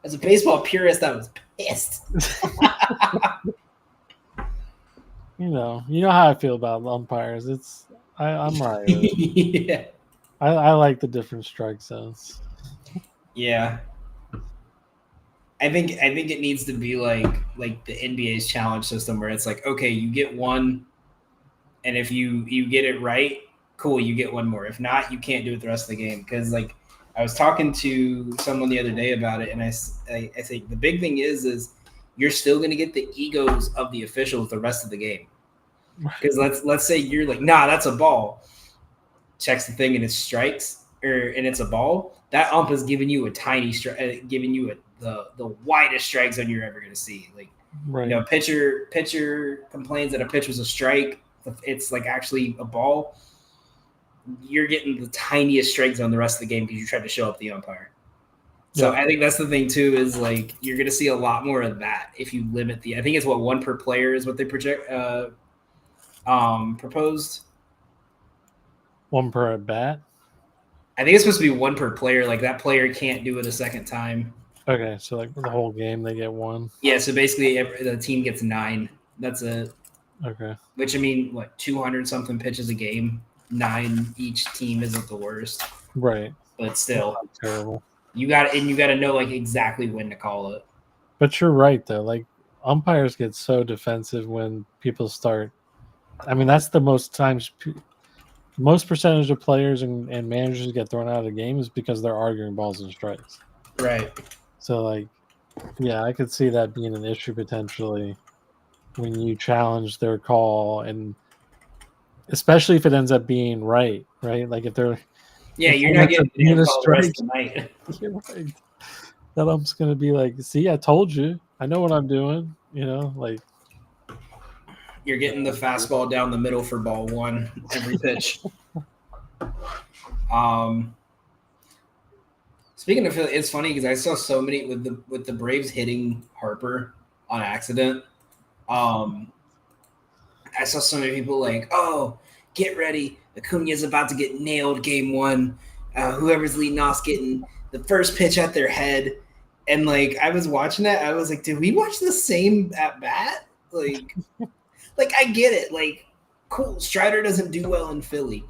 as a baseball purist, I was pissed. You know how I feel about umpires. I'm right. Yeah. I like the different strike zones. Yeah. I think it needs to be like the NBA's challenge system where it's like, okay, you get one, and if you get it right, cool, you get one more. If not, you can't do it the rest of the game. Because like I was talking to someone the other day about it, and I say the big thing is you're still going to get the egos of the officials the rest of the game. Because let's say you're like, nah, that's a ball. Checks the thing and it strikes, and it's a ball. That ump is giving you a tiny strike, giving you the widest strike zone you're ever going to see. Like, right. Pitcher complains that a pitch was a strike. It's like actually a ball. You're getting the tiniest strike zone the rest of the game because you tried to show up the umpire. So I think that's the thing too, is like you're going to see a lot more of that if you limit I think it's one per player is what they proposed. One per at bat? I think it's supposed to be one per player. Like that player can't do it a second time. Okay, so like the whole game they get one? Yeah, so basically the team gets 9. That's it. Okay. Which 200 something pitches a game. 9 each team isn't the worst. Right. But still. Not terrible. You got to know like exactly when to call it. But you're right though. Like umpires get so defensive when people start. That's the most times. Most percentage of players and managers get thrown out of the game is because they're arguing balls and strikes. Right. So like, yeah, I could see that being an issue potentially when you challenge their call, and especially if it ends up being right? Like if they're you're not getting a strike tonight. You're right. That ump's gonna be like, see, I told you, I know what I'm doing. Like you're getting the fastball down the middle for ball 1 every pitch. So Speaking of Philly, it's funny because I saw so many with the Braves hitting Harper on accident. Um, I saw so many people like, "Oh, get ready! Acuna's about to get nailed game one. Whoever's leading off's getting the first pitch at their head." And like, I was watching that, I was like, "Did we watch the same at bat?" Like I get it. Like, cool. Strider doesn't do well in Philly.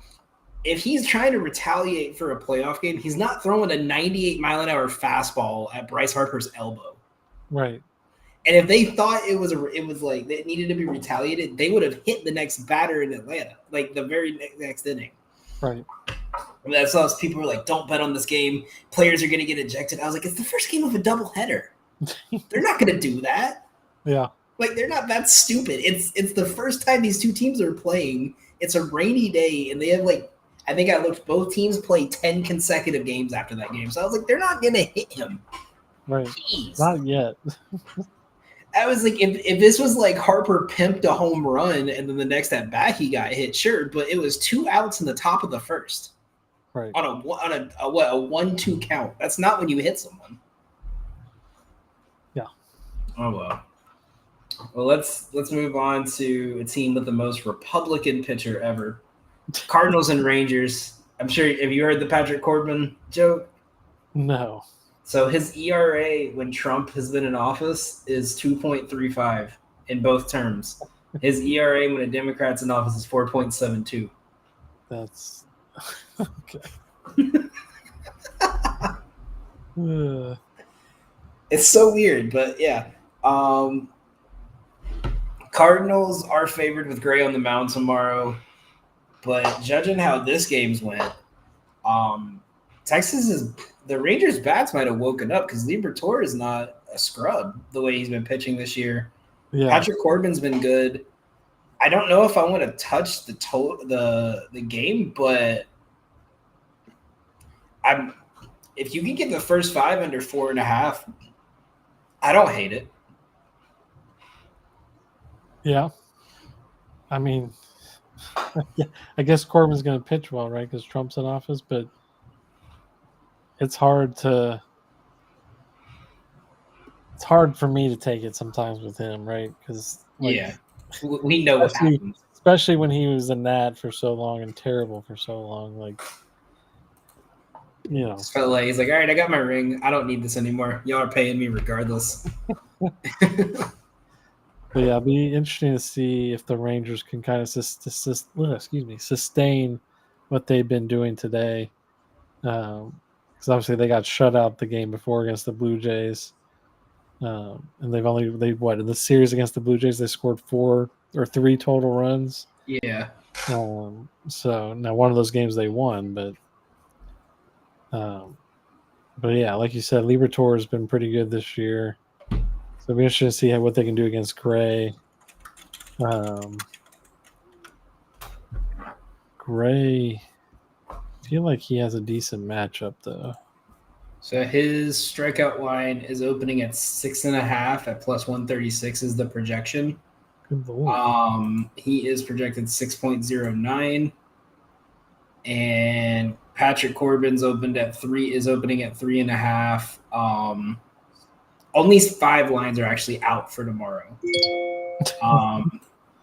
If he's trying to retaliate for a playoff game, he's not throwing a 98-mile-an-hour fastball at Bryce Harper's elbow. Right. And if they thought it was like it needed to be retaliated, they would have hit the next batter in Atlanta, like the very next inning. Right. That's us. People were like, "Don't bet on this game. Players are going to get ejected." I was like, "It's the first game of a doubleheader. They're not going to do that. Yeah. Like they're not that stupid. It's the first time these two teams are playing. It's a rainy day, and they have like I think I looked. Both teams played 10 consecutive games after that game. So I was like, they're not going to hit him. Right. Jeez. Not yet. I was like, if this was like Harper pimped a home run and then the next at bat he got hit, sure, but it was 2 outs in the top of the first, right? On a 1-2 count. That's not when you hit someone. Yeah. Oh well. Well, let's move on to a team with the most Republican pitcher ever, Cardinals and Rangers. I'm sure. Have you heard the Patrick Corbin joke? No. So his ERA when Trump has been in office is 2.35 in both terms. His ERA when a Democrat's in office is 4.72. That's okay. It's so weird, but yeah. Cardinals are favored with Gray on the mound tomorrow, but judging how this game's went, the Rangers bats might have woken up because Liberatore is not a scrub the way he's been pitching this year. Yeah. Patrick Corbin's been good. I don't know if I want to touch the game, but if you can get the first 5 under 4.5, I don't hate it. Yeah. I mean, I guess Corbin's going to pitch well, right? Because Trump's in office, but it's hard for me to take it sometimes with him, right? Because we know what happens, especially when he was a Nat for so long and terrible for so long. Like, you know, felt like he's like, all right, I got my ring. I don't need this anymore. Y'all are paying me regardless. But yeah, it'll be interesting to see if the Rangers can kind of sustain what they've been doing today. Because obviously they got shut out the game before against the Blue Jays. And in the series against the Blue Jays, they scored 4 or 3 total runs. Yeah. So now one of those games they won, but yeah, like you said, Liberatore has been pretty good this year. So it'll be interesting to see what they can do against Gray. Gray, I feel like he has a decent matchup though. So his strikeout line is opening at 6.5 at plus 136 is the projection. Good Lord. He is projected 6.09, and Patrick Corbin's opening at 3.5. Only 5 lines are actually out for tomorrow.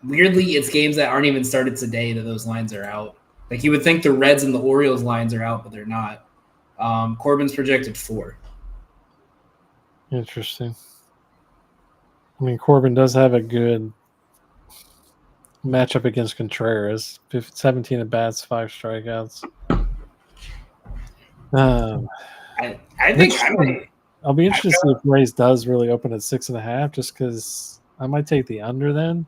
Weirdly, it's games that aren't even started today that those lines are out. Like you would think the Reds and the Orioles lines are out, but they're not. Corbin's projected 4. Interesting. I mean, Corbin does have a good matchup against Contreras. 17 at bats, 5 strikeouts. I think I'll be interested to see if Rays does really open at 6.5, just because I might take the under then.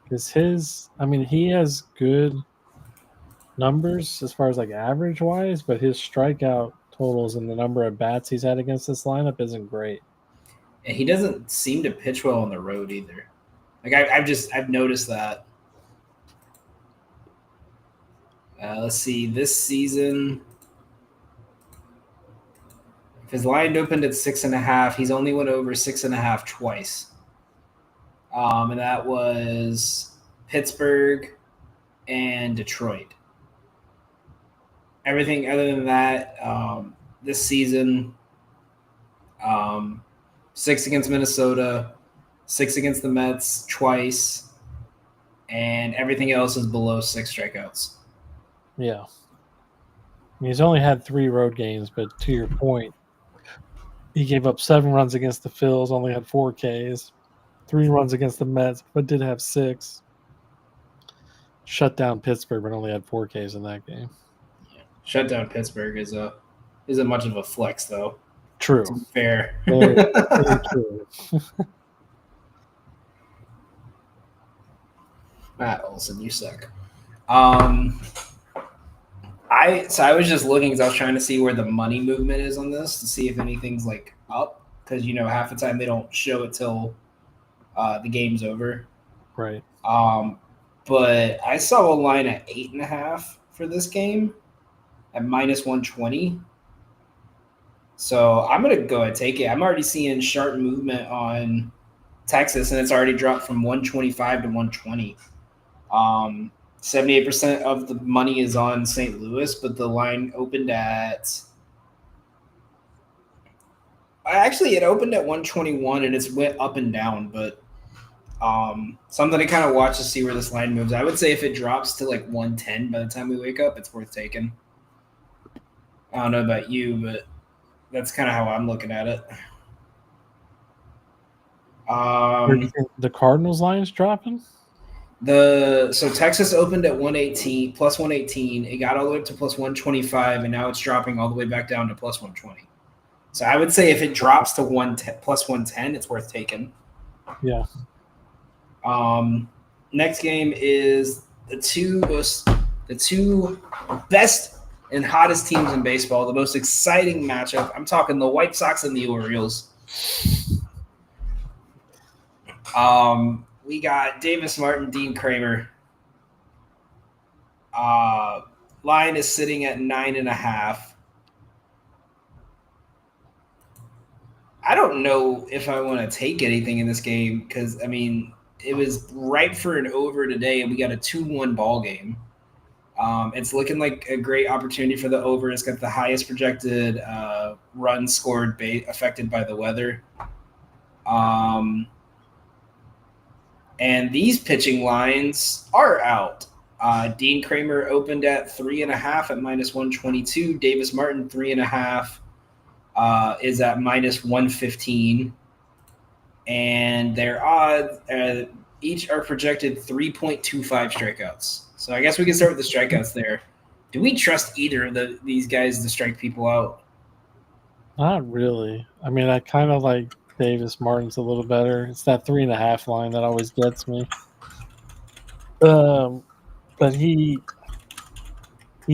Because he has good numbers as far as like average wise, but his strikeout totals and the number of bats he's had against this lineup isn't great. And he doesn't seem to pitch well on the road either. Like I've noticed that. Let's see, this season, if his line opened at 6.5, he's only went over 6.5 twice. And that was Pittsburgh and Detroit. Everything other than that, this season, Um, 6 against Minnesota, 6 against the Mets twice, and everything else is below 6 strikeouts. Yeah. He's only had 3 road games, but to your point, he gave up 7 runs against the Phils, only had 4 Ks, 3 runs against the Mets, but did have 6. Shut down Pittsburgh, but only had 4 Ks in that game. Yeah. Shut down Pittsburgh isn't much of a flex, though. True. To be fair. Very, very true. Matt Olson, you suck. I was just looking because I was trying to see where the money movement is on this to see if anything's like up, because half the time they don't show it till the game's over. Right. But I saw a line at 8.5 for this game at -120. So I'm gonna go and take it. I'm already seeing sharp movement on Texas, and it's already dropped from 125 to 120. 78% of the money is on St. Louis, but the line opened at it opened at 121 and it's went up and down, but something to kind of watch to see where this line moves. I would say if it drops to like 110 by the time we wake up, it's worth taking. I don't know about you, but that's kind of how I'm looking at it. Where do you think the Cardinals line is dropping? So Texas opened at 118 plus 118. It got all the way up to plus 125, and now it's dropping all the way back down to plus 120. So I would say if it drops to plus 110, it's worth taking. Yeah. Next game is the two best and hottest teams in baseball. The most exciting matchup. I'm talking the White Sox and the Orioles. We got Davis Martin, Dean Kramer. Line is sitting at 9.5. I don't know if I want to take anything in this game because, it was ripe for an over today, and we got a 2-1 ball game. It's looking like a great opportunity for the over. It's got the highest projected runs scored affected by the weather. And these pitching lines are out. Dean Kramer opened at 3.5 at -122. Davis Martin 3.5 is at -115. And their odds each are projected 3.25 strikeouts. So I guess we can start with the strikeouts there. Do we trust either of these guys to strike people out? Not really. I kind of like Davis Martin's a little better. It's that 3.5 line that always gets me. But he's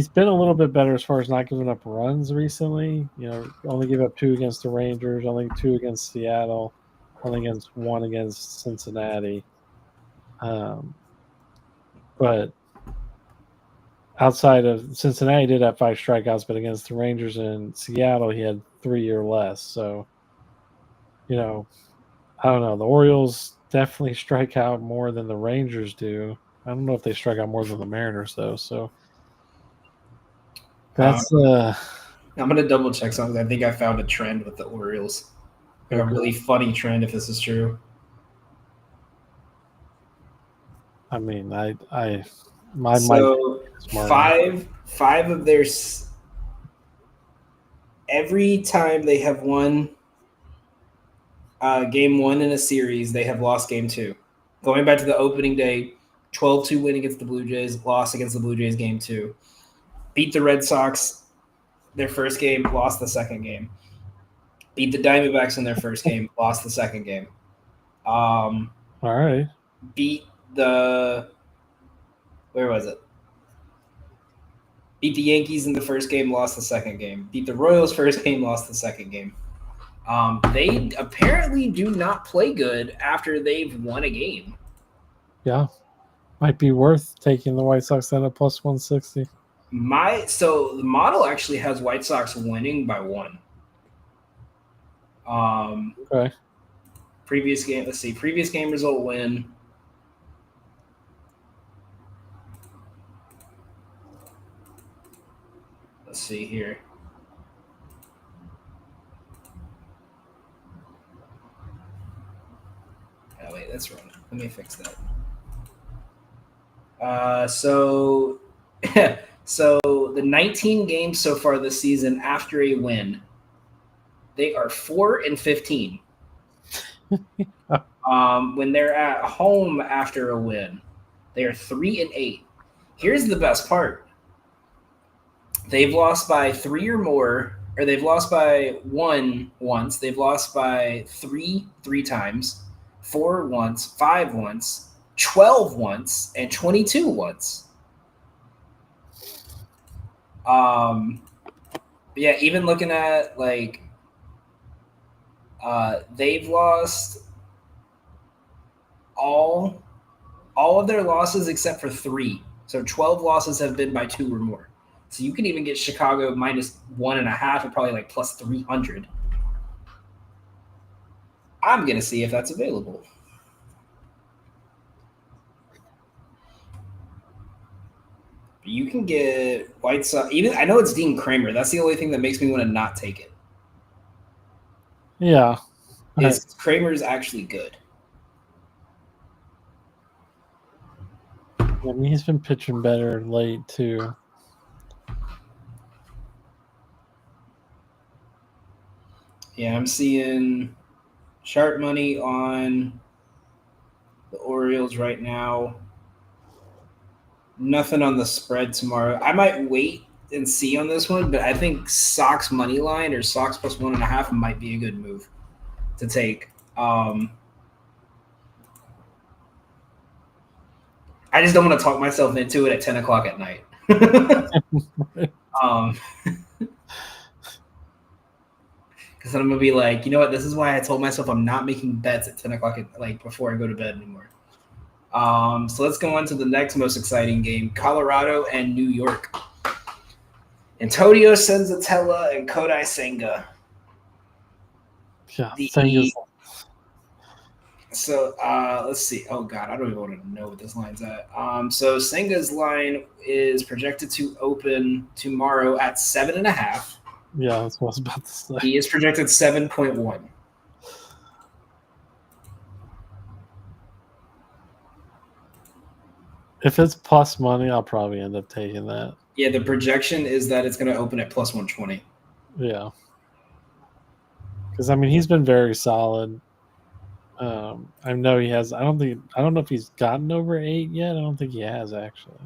been a little bit better as far as not giving up runs recently. Only give up 2 against the Rangers, only 2 against Seattle, only against 1 against Cincinnati. But outside of Cincinnati, did have 5 strikeouts, but against the Rangers and Seattle, he had 3 or less. So, I don't know. The Orioles definitely strike out more than the Rangers do. I don't know if they strike out more than the Mariners, though. So that's I'm gonna double check something. I think I found a trend with the Orioles. Like okay. A really funny trend, if this is true. Five of their every time they have won game 1 in a series, they have lost game 2. Going back to the opening day, 12-2 win against the Blue Jays, lost against the Blue Jays game 2. Beat the Red Sox their first game, lost the second game. Beat the Diamondbacks in their first game, lost the second game. All right. Beat the where was it? Beat the Yankees in the first game, lost the second game. Beat the Royals first game, lost the second game. They apparently do not play good after they've won a game. Yeah. Might be worth taking the White Sox then at plus 160. So the model actually has White Sox winning by 1. Okay. Previous game, let's see. Previous game result win. Let's see here. it's wrong. Let me fix that. So the 19 games so far this season after a win, they are 4-15. When they're at home after a win, they are 3-8. Here's the best part: they've lost by 3 or more, or they've lost by 1 once. They've lost by 3 times, 4 once, 5 once, 12 once, and 22 once. Yeah, even looking at like they've lost all of their losses except for 3. So 12 losses have been by 2 or more. So you can even get Chicago minus 1.5 and probably like plus 300. I'm gonna see if that's available. You can get White Sox. Even I know it's Dean Kramer. That's the only thing that makes me want to not take it. Yeah, Kramer's actually good. I mean, he's been pitching better late too. Yeah, I'm seeing sharp money on the Orioles right now. Nothing on the spread tomorrow. I might wait and see on this one, but I think Sox money line or Sox plus 1.5 might be a good move to take. I just don't want to talk myself into it at 10 o'clock at night. Because then I'm gonna be like, you know what? This is why I told myself I'm not making bets at 10 o'clock before I go to bed anymore. So let's go on to the next most exciting game: Colorado and New York. Antonio Senzatella and Kodai Senga. Yeah, So let's see. Oh God, I don't even want to know what this line's at. So Senga's line is projected to open tomorrow at 7.5. Yeah, that's what I was about to say. He is projected 7.1. If it's plus money, I'll probably end up taking that. Yeah, the projection is that it's going to open at plus 120. Yeah, because I mean he's been very solid. I know he has. I don't know if he's gotten over 8 yet. I don't think he has actually.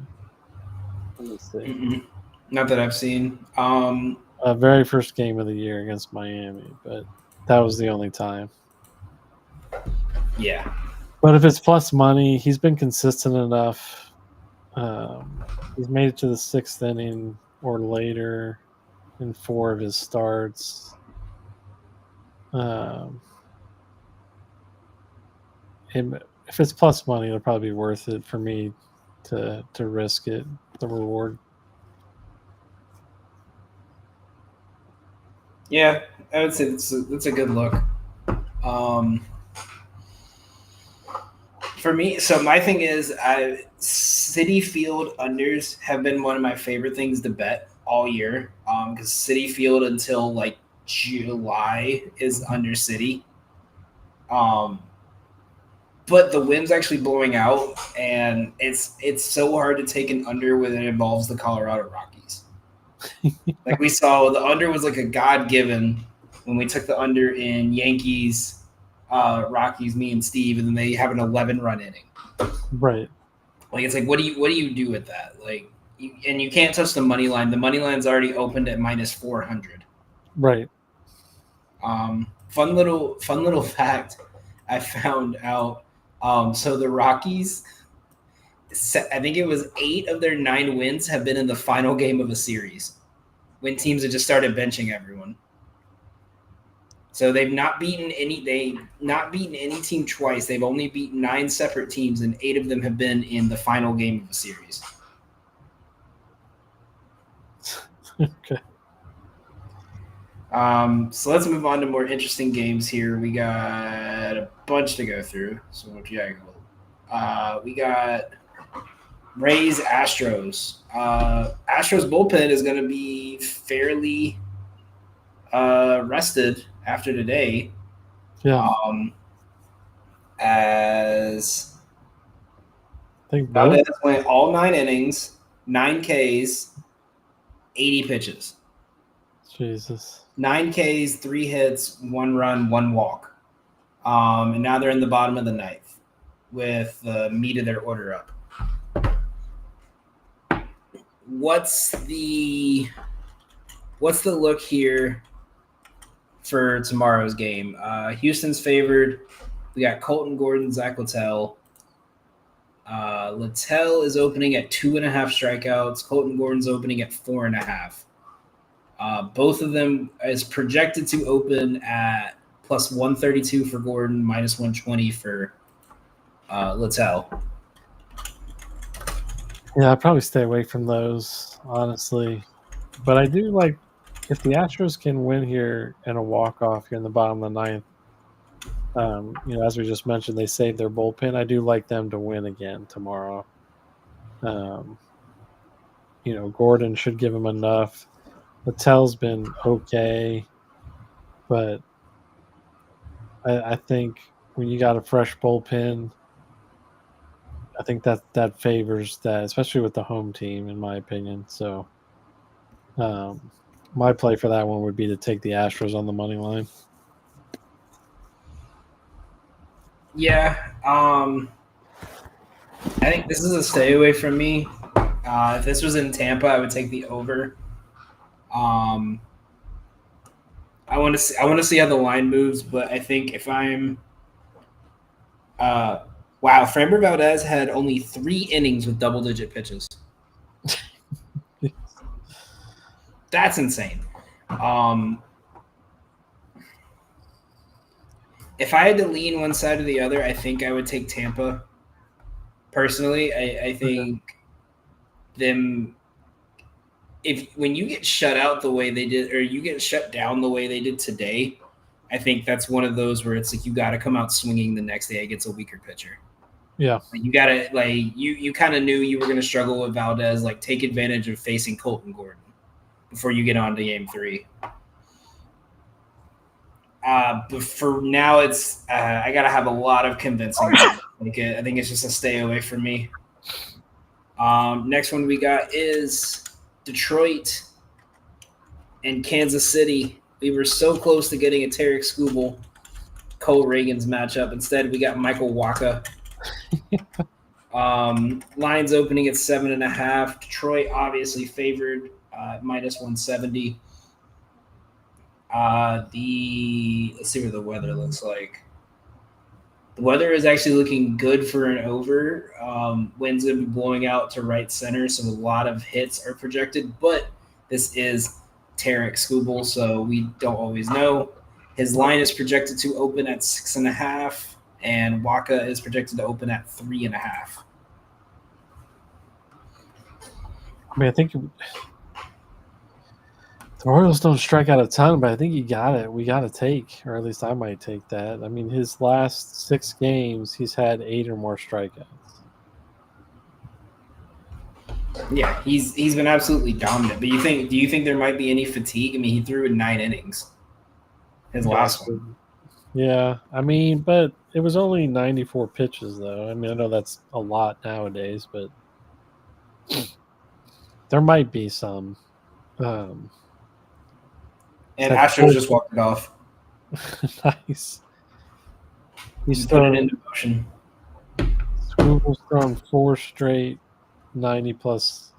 Let me see. Mm-mm. Not that I've seen. Very first game of the year against Miami, but that was the only time. Yeah. But if it's plus money, he's been consistent enough. He's made it to the 6th inning or later in 4 of his starts. If it's plus money, it'll probably be worth it for me to risk it, the reward. Yeah, I would say that's a good look. For me, so my thing is, Citi Field unders have been one of my favorite things to bet all year. Because Citi Field until like July is under Citi. But the wind's actually blowing out, and it's so hard to take an under when it involves the Colorado Rockies. Like we saw, the under was like a God-given when we took the under in Yankees, Rockies, me and Steve, and then they have an 11-run inning. Right. Like it's like, what do you do with that? Like, and you can't touch the money line. The money line's already opened at minus 400. Right. Fun little fact I found out. So the Rockies, I think it was 8 of their 9 wins have been in the final game of a series when teams have just started benching everyone. So they've not beaten any team twice. They've only beaten 9 separate teams, and 8 of them have been in the final game of a series. Okay. So let's move on to more interesting games here. We got a bunch to go through. So we got Rays Astros. Astros bullpen is going to be fairly rested after today. Yeah. as I think both. Valdez went all 9 innings, 9 Ks, 80 pitches. Jesus. 9 Ks, 3 hits, 1 run, 1 walk. And now they're in the bottom of the ninth with the meat of their order up. What's the look here for tomorrow's game? Houston's favored. We got Colton Gordon, Zach Littell. Littell is opening at 2.5 strikeouts. Colton Gordon's opening at 4.5. Both of them is projected to open at plus 132 for Gordon, minus 120 for Littell. Yeah, I'd probably stay away from those, honestly. But I do like if the Astros can win here in a walk-off here in the bottom of the ninth. As we just mentioned, they saved their bullpen. I do like them to win again tomorrow. Gordon should give him enough. Littell's been okay, but I think when you got a fresh bullpen, I think that favors that, especially with the home team, in my opinion. So my play for that one would be to take the Astros on the money line. Yeah, I think this is a stay away from me. If this was in Tampa, I would take the over. I want to see how the line moves, but I think if I'm wow, Framber Valdez had only 3 innings with double-digit pitches. That's insane. If I had to lean one side or the other, I think I would take Tampa. Personally, I think them. When you get shut out the way they did, or you get shut down the way they did today, I think that's one of those where it's like you got to come out swinging the next day against a weaker pitcher. Yeah, you got to you kind of knew you were going to struggle with Valdez. Take advantage of facing Colton Gordon before you get on to Game 3. But for now, it's I got to have a lot of convincing. I think it's just a stay away from me. Next one we got is Detroit and Kansas City. We were so close to getting a Tarek Skubal, Cole Reagan's matchup. Instead, we got Michael Wacha. Lines opening at 7.5. Detroit obviously favored minus 170. Let's see what the weather looks like. The weather is actually looking good for an over. Wind's going to be blowing out to right center, so a lot of hits are projected. But this is Tarek Skubal, so we don't always know. His line is projected to open at 6.5, and Wacha is projected to open at 3.5. I mean, I think the Orioles don't strike out a ton, but I think we got to take, or at least I might take that. I mean, his last 6 games, he's had 8 or more strikeouts. Yeah, he's been absolutely dominant. But do you think there might be any fatigue? I mean, he threw in 9 innings. His last one. Yeah, I mean, but it was only 94 pitches, though. I mean, I know that's a lot nowadays, but there might be some. And Astros just walked it off. Nice. He's put it into motion. Skubal's thrown 4 straight 90-plus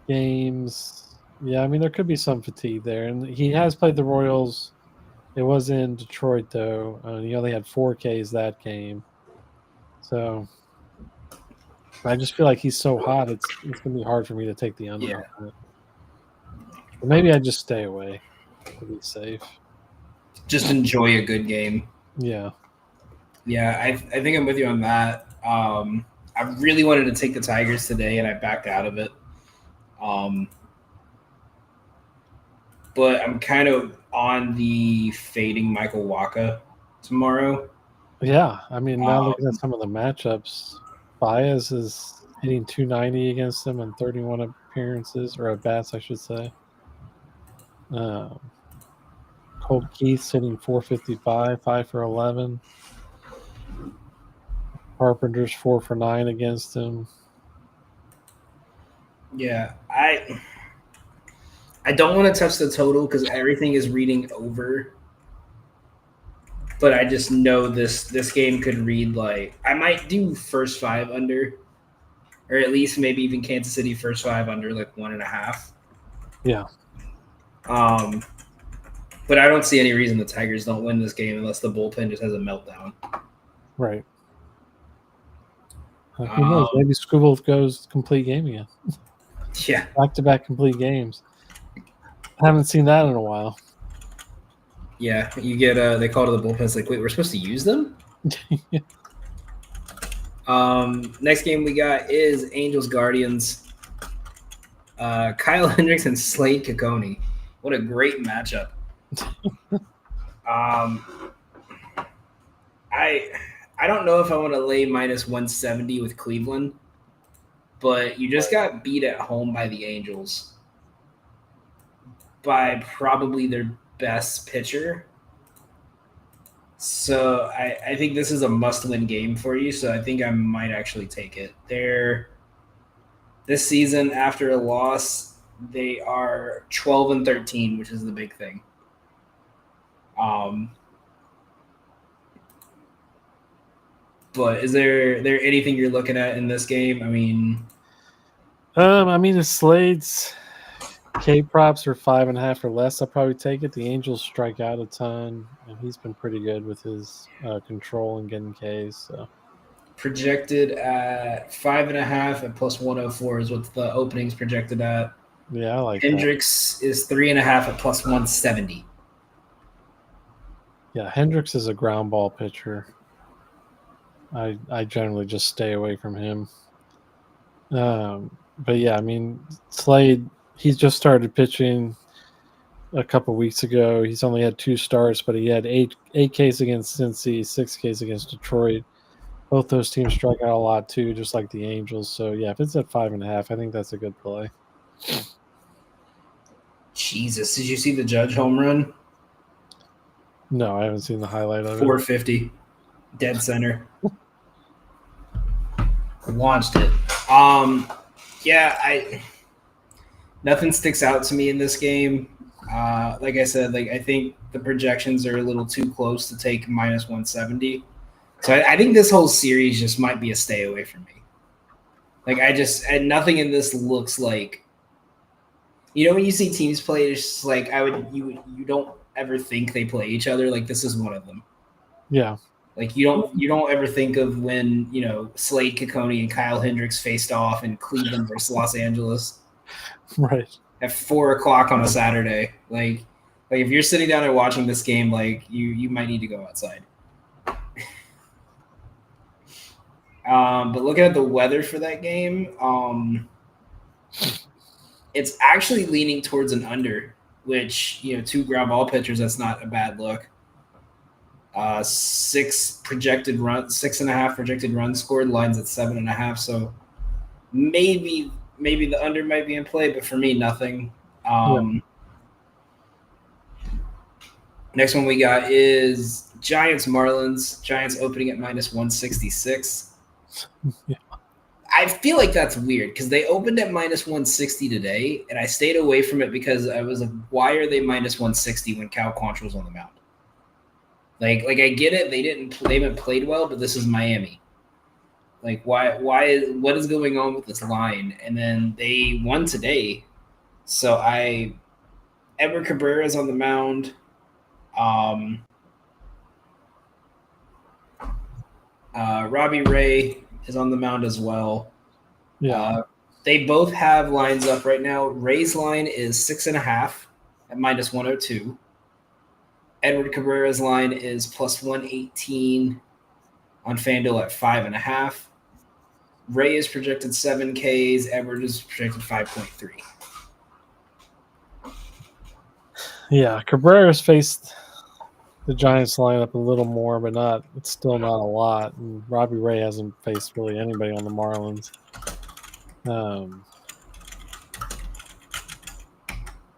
games. Yeah, I mean, there could be some fatigue there. And he has played the Royals. It was in Detroit, though. He only had 4 Ks that game. So I just feel like he's so hot, it's going to be hard for me to take the under. Yeah. But maybe I just stay away to be safe. Just enjoy a good game. Yeah. Yeah, I think I'm with you on that. I really wanted to take the Tigers today, and I backed out of it. But I'm kind of on the fading Michael Wacha tomorrow. Yeah, I mean, now looking at some of the matchups, Baez is hitting 290 against him in 31 appearances, or at bats, I should say. Cole Colt Keith hitting 455, 5 for 11. Carpenter's 4 for 9 against him. Yeah, I don't want to touch the total because everything is reading over. But I just know this game could read like I might do first 5 under, or at least maybe even Kansas City first 5 under like 1.5. Yeah. But I don't see any reason the Tigers don't win this game unless the bullpen just has a meltdown. Right. Who knows? Maybe Skubal goes complete game again. Yeah. Back-to-back complete games. Haven't seen that in a while. Yeah, you get they call to the bullpen. It's like, wait, we're supposed to use them? Yeah. Next game we got is Angels Guardians. Kyle Hendricks and Slade Cecconi. What a great matchup. I don't know if I want to lay minus 170 with Cleveland, but you just got beat at home by the Angels by probably their best pitcher. So I think this is a must-win game for you, so I think I might actually take it. This season, after a loss, they are 12-13, which is the big thing. But is there anything you're looking at in this game? I mean, the Slade's K props are 5.5 or less. I'll probably take it. The Angels strike out a ton, and he's been pretty good with his control and getting Ks. So projected at 5.5 at plus 104 is what the opening's projected at. Yeah, I like Hendricks is 3.5 at plus 170. Yeah, Hendricks is a ground ball pitcher. I generally just stay away from him. But yeah, I mean, Slade, he's just started pitching a couple weeks ago. He's only had 2 starts, but he had 8 Ks against Cincy, 6 Ks against Detroit. Both those teams strike out a lot too, just like the Angels. So yeah, if it's at 5.5, I think that's a good play. Jesus, did you see the Judge home run? No, I haven't seen the highlight of 450, dead center. Launched it. Yeah, nothing sticks out to me in this game. Like I said, I think the projections are a little too close to take minus 170. So I think this whole series just might be a stay away from me. Nothing in this looks like, when you see teams play, it's just like you don't ever think they play each other. Like this is one of them. Yeah. Like you don't ever think of when, Slade Cecconi and Kyle Hendricks faced off in Cleveland versus Los Angeles. Right. At 4:00 on a Saturday. Like if you're sitting down there watching this game, you might need to go outside. But looking at the weather for that game, it's actually leaning towards an under, which, 2 ground ball pitchers, that's not a bad look. 6.5 projected runs scored, lines at 7.5. So maybe the under might be in play, but for me, nothing. Next one we got is Giants Marlins. Giants opening at minus 166. Yeah. I feel like that's weird because they opened at minus 160 today, and I stayed away from it because I was like, why are they minus 160 when Cal Quantrill was on the mound? Like I get it, they haven't played well, but this is Miami. Like what is going on with this line? And then they won today, so Edward Cabrera's on the mound. Robbie Ray is on the mound as well. Yeah. They both have lines up right now. Ray's line is 6.5 at minus 102. Edward Cabrera's line is plus 118 on FanDuel at 5.5. Ray is projected 7 Ks. Edward is projected 5.3. Yeah, Cabrera's faced the Giants lineup a little more, but it's still not a lot. And Robbie Ray hasn't faced really anybody on the Marlins.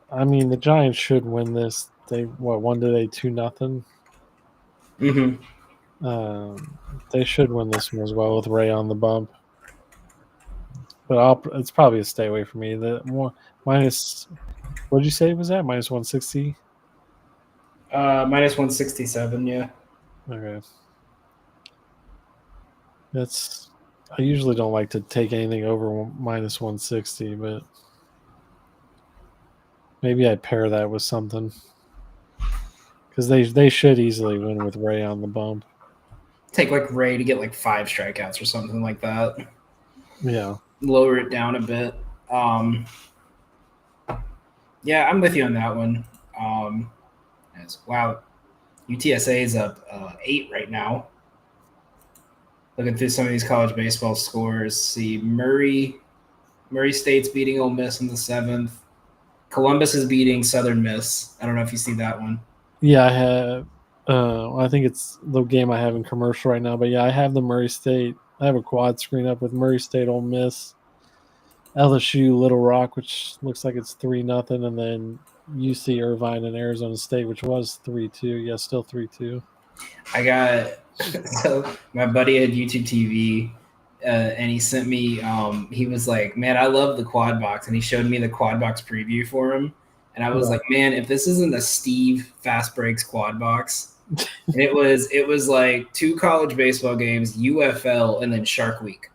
The Giants should win this. They won today 2-0. Mm-hmm. They should win this one as well with Ray on the bump. But it's probably a stay away for me. The more minus, what did you say it was at? Minus 160? Minus 167, yeah. Okay. I usually don't like to take anything over minus 160, but maybe I pair that with something. Because they should easily win with Ray on the bump. Take like Ray to get like 5 strikeouts or something like that. Yeah. Lower it down a bit. Yeah, I'm with you on that one. Wow, UTSA is up 8 right now. Looking through some of these college baseball scores, see Murray State's beating Ole Miss in the 7th. Columbus is beating Southern Miss. I don't know if you see that one. Yeah, I have. I think it's the game I have in commercial right now. But yeah, I have the Murray State. I have a quad screen up with Murray State, Ole Miss, LSU, Little Rock, which looks like it's 3-0, and then UC Irvine and Arizona State, which was 3-2. Yeah, still 3-2. I got so my buddy had YouTube TV, and he sent me. He was like, "Man, I love the quad box," and he showed me the quad box preview for him. And I was like, "Man, if this isn't a Steve Fast Breaks quad box," and it was like 2 college baseball games, UFL, and then Shark Week.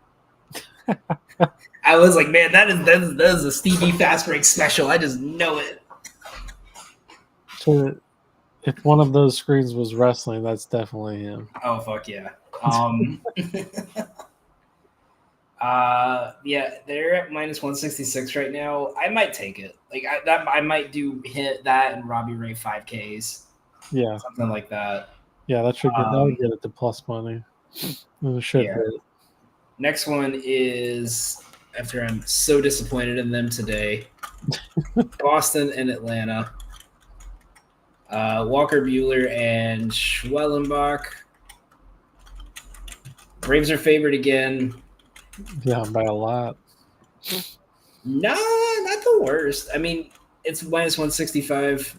I was like, "Man, that is a Stevie Fast Breaks special." I just know it. So if one of those screens was wrestling, that's definitely him. Oh fuck yeah. Yeah, they're at minus 166 right now. I might take it. Like I might hit that and Robbie Ray 5Ks. Yeah, something like that. Yeah, that would get it to plus money. It should hit. Next one is, after I'm so disappointed in them today, Boston and Atlanta. Walker Buehler and Schwellenbach. Braves are favored again. Yeah, by a lot. Nah, not the worst. I mean, it's minus 165.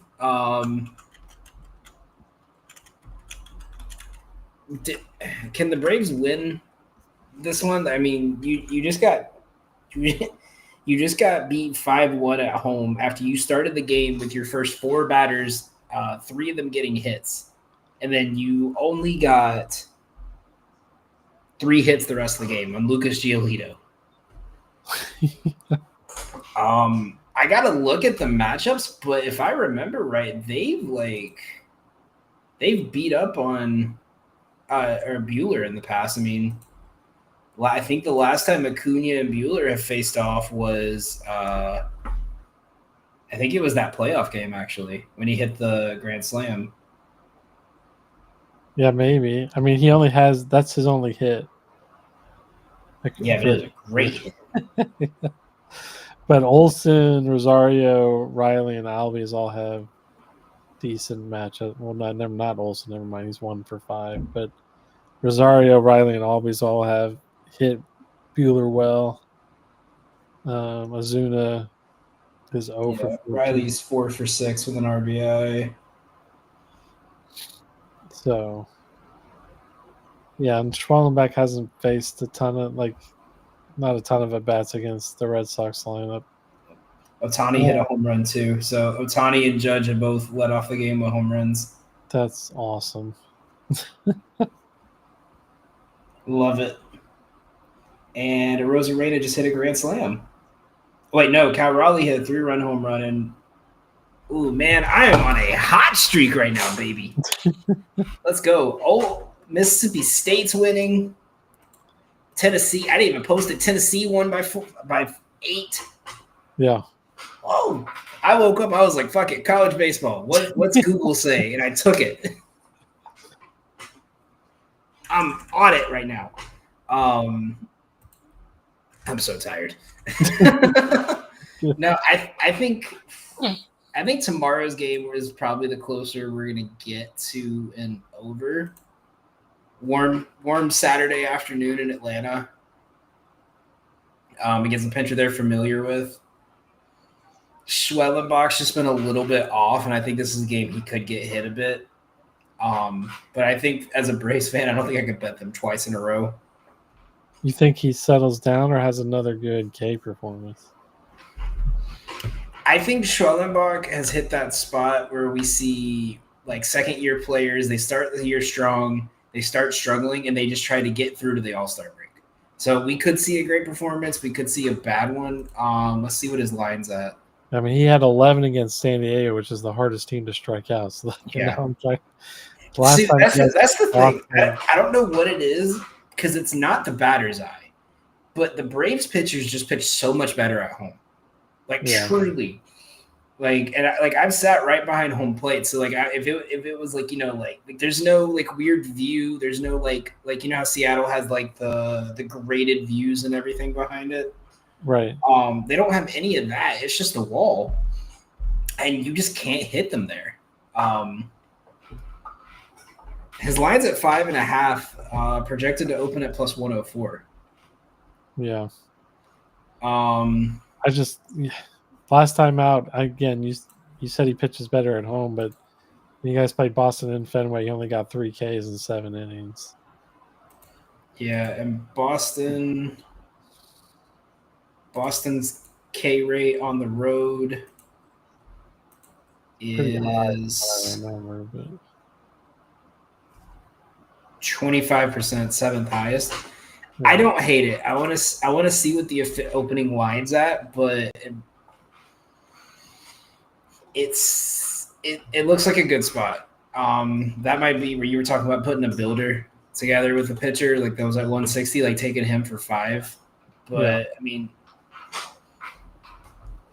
Can the Braves win this one? I mean, you just got beat 5-1 at home after you started the game with your first 4 batters, 3 of them getting hits, and then you only got 3 hits the rest of the game on Lucas Giolito. I gotta look at the matchups, but if I remember right, they've beat up on or Buehler in the past. I mean, I think the last time Acuna and Buehler have faced off was I think it was that playoff game actually when he hit the grand slam. Yeah, maybe. I mean, that's his only hit. Yeah, but it was a great hit. But Olsen, Rosario, Riley, and Albies all have decent matchup. Well, not Olsen. Never mind. He's 1 for 5. But Rosario, Riley, and Albies all have hit Buehler well. Azuna is 0 for 14. Riley's 4 for 6 with an RBI. So, yeah, and Schwellenbach hasn't faced not a ton of at-bats against the Red Sox lineup. Ohtani hit a home run too. So Ohtani and Judge have both led off the game with home runs. That's awesome. Love it. And Rosarena just hit a grand slam. Wait, no, Cal Raleigh hit a 3-run home run. And, ooh, man, I am on a hot streak right now, baby. Let's go. Oh, Mississippi State's winning. Tennessee, I didn't even post it. Tennessee won by 8. Yeah. Oh, I woke up. I was like, fuck it, college baseball. What's Google say? And I took it. I'm on it right now. I'm so tired. No, I think tomorrow's game is probably the closer we're gonna get to an over. Warm Saturday afternoon in Atlanta. Against a pitcher they're familiar with. Schwellenbach's just been a little bit off, and I think this is a game he could get hit a bit. But I think as a Braves fan, I don't think I could bet them twice in a row. You think he settles down or has another good K performance? I think Schwellenbach has hit that spot where we see like second-year players, they start the year strong, they start struggling, and they just try to get through to the All-Star break. So we could see a great performance. We could see a bad one. Let's see what his line's at. I mean, he had 11 against San Diego, which is the hardest team to strike out. So Yeah. now I'm trying. See, that's the thing. I don't know what it is because it's not the batter's eye, but the Braves pitchers just pitch so much better at home. Like truly, I've sat right behind home plate, so if it was like like there's no like weird view, there's no like how Seattle has like the graded views and everything behind it. Right. They don't have any of that. It's just a wall, and you just can't hit them there. His line's at 5.5, projected to open at plus 104. Yeah. I just last time out again. You said he pitches better at home, but you guys played Boston in Fenway. He only got 3 Ks in 7 innings. Yeah, and Boston's K rate on the road is 25%, seventh highest. Yeah. I don't hate it. I want to see what the opening line's at, but it looks like a good spot. That might be where you were talking about putting a builder together with a pitcher, like that was at 160, like taking him for 5. But yeah. I mean,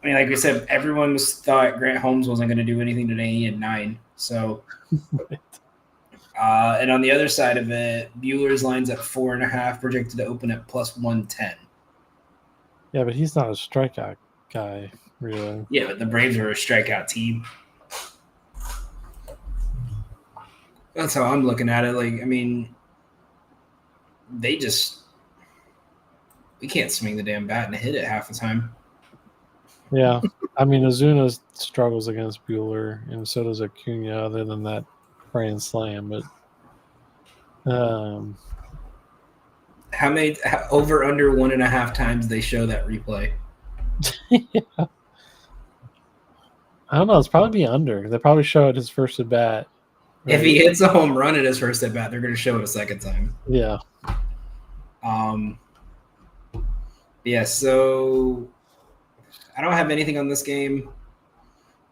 like we said, everyone thought Grant Holmes wasn't going to do anything today. He had 9. So, and on the other side of it, Buehler's line's at 4.5, projected to open at plus 110. Yeah, but he's not a strikeout guy, really. Yeah, but the Braves are a strikeout team. That's how I'm looking at it. Like, I mean, we can't swing the damn bat and hit it half the time. Yeah. I mean, Ozuna struggles against Buehler, and so does Acuna, other than that grand slam. But how many over under 1.5 times they show that replay? Yeah. I don't know. It's probably be under. They probably show it his first at bat. Right? If he hits a home run at his first at bat, they're going to show it a second time. Yeah. Yeah. So I don't have anything on this game.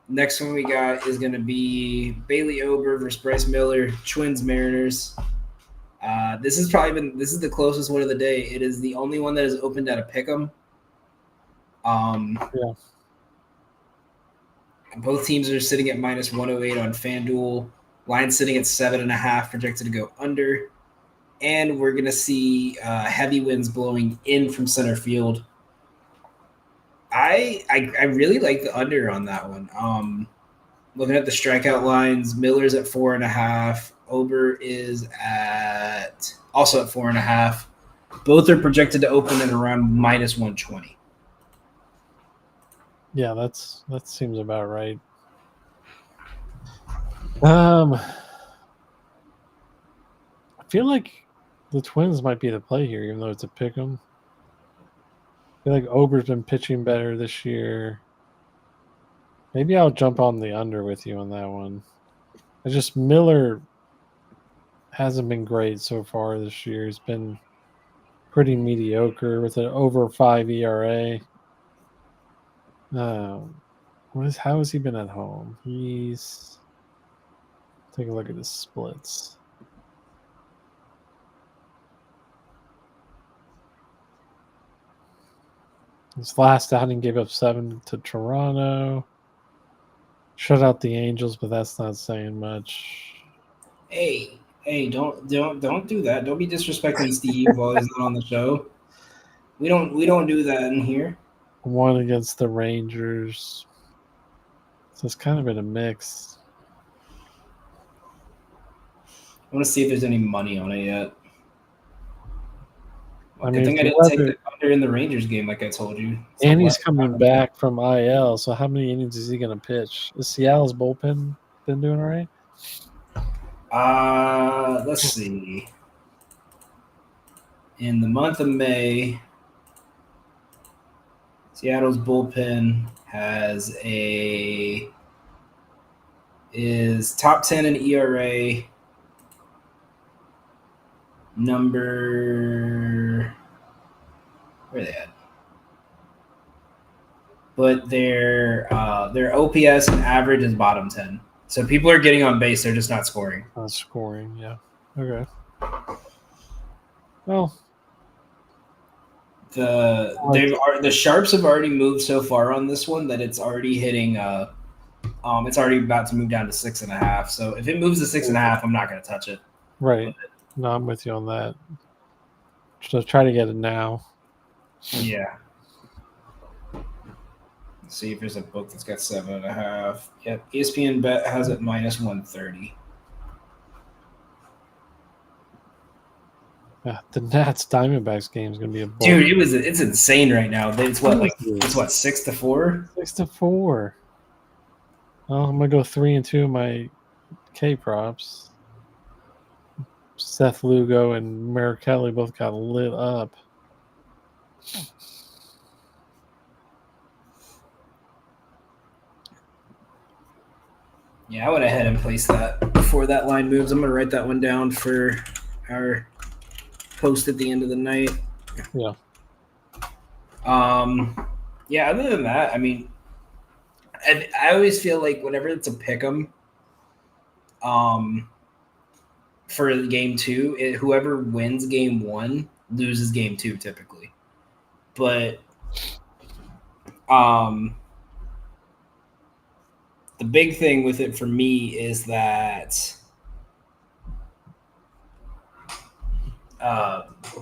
Next one we got is going to be Bailey Ober versus Bryce Miller, Twins Mariners. This is the closest one of the day. It is the only one that is opened at a pick'em. Yeah. Both teams are sitting at minus 108 on FanDuel. Line sitting at 7.5, projected to go under. And we're going to see heavy winds blowing in from center field. I really like the under on that one. Looking at the strikeout lines, Miller's at 4.5. Ober is also at 4.5. Both are projected to open at around minus 120. Yeah, that seems about right. I feel like the Twins might be the play here, even though it's a pick'em. I feel like Ober's been pitching better this year. Maybe I'll jump on the under with you on that one. Miller hasn't been great so far this year. He's been pretty mediocre with an over 5 ERA. How has he been at home? Take a look at his splits. His last outing gave up 7 to Toronto. Shut out the Angels, but that's not saying much. Hey, don't do that. Don't be disrespecting Steve while he's not on the show. We don't do that in here. 1 against the Rangers. So it's kind of in a mix. I want to see if there's any money on it yet. Good thing I didn't take the under in the Rangers game, like I told you. And he's coming back from IL, so how many innings is he going to pitch? Is Seattle's bullpen been doing all right? Let's see. In the month of May, Seattle's bullpen is top 10 in ERA. Number where are they at? But their OPS and average is bottom 10. So people are getting on base, they're just not scoring. Not scoring, yeah. Okay. Well, the Sharps have already moved so far on this one that it's already hitting. It's already about to move down to 6.5. So if it moves to 6.5, I'm not going to touch it. Right. No, I'm with you on that. So try to get it now. Yeah. Let's see if there's a book that's got 7.5. Yep. ESPN Bet has it -130. Yeah, the Nats Diamondbacks game is going to be a bull. Dude, it's insane right now. It's 6-4? 6-4. Well, I'm going to go 3-2 in my K props. Seth Lugo and Merrick-Kelly both got lit up. Yeah, I went ahead and placed that before that line moves. I'm going to write that one down for our post at the end of the night. Yeah. Yeah, other than that, I mean, I always feel like whenever it's a pick'em, for game 2, whoever wins game 1 loses game 2 typically. But the big thing with it for me is that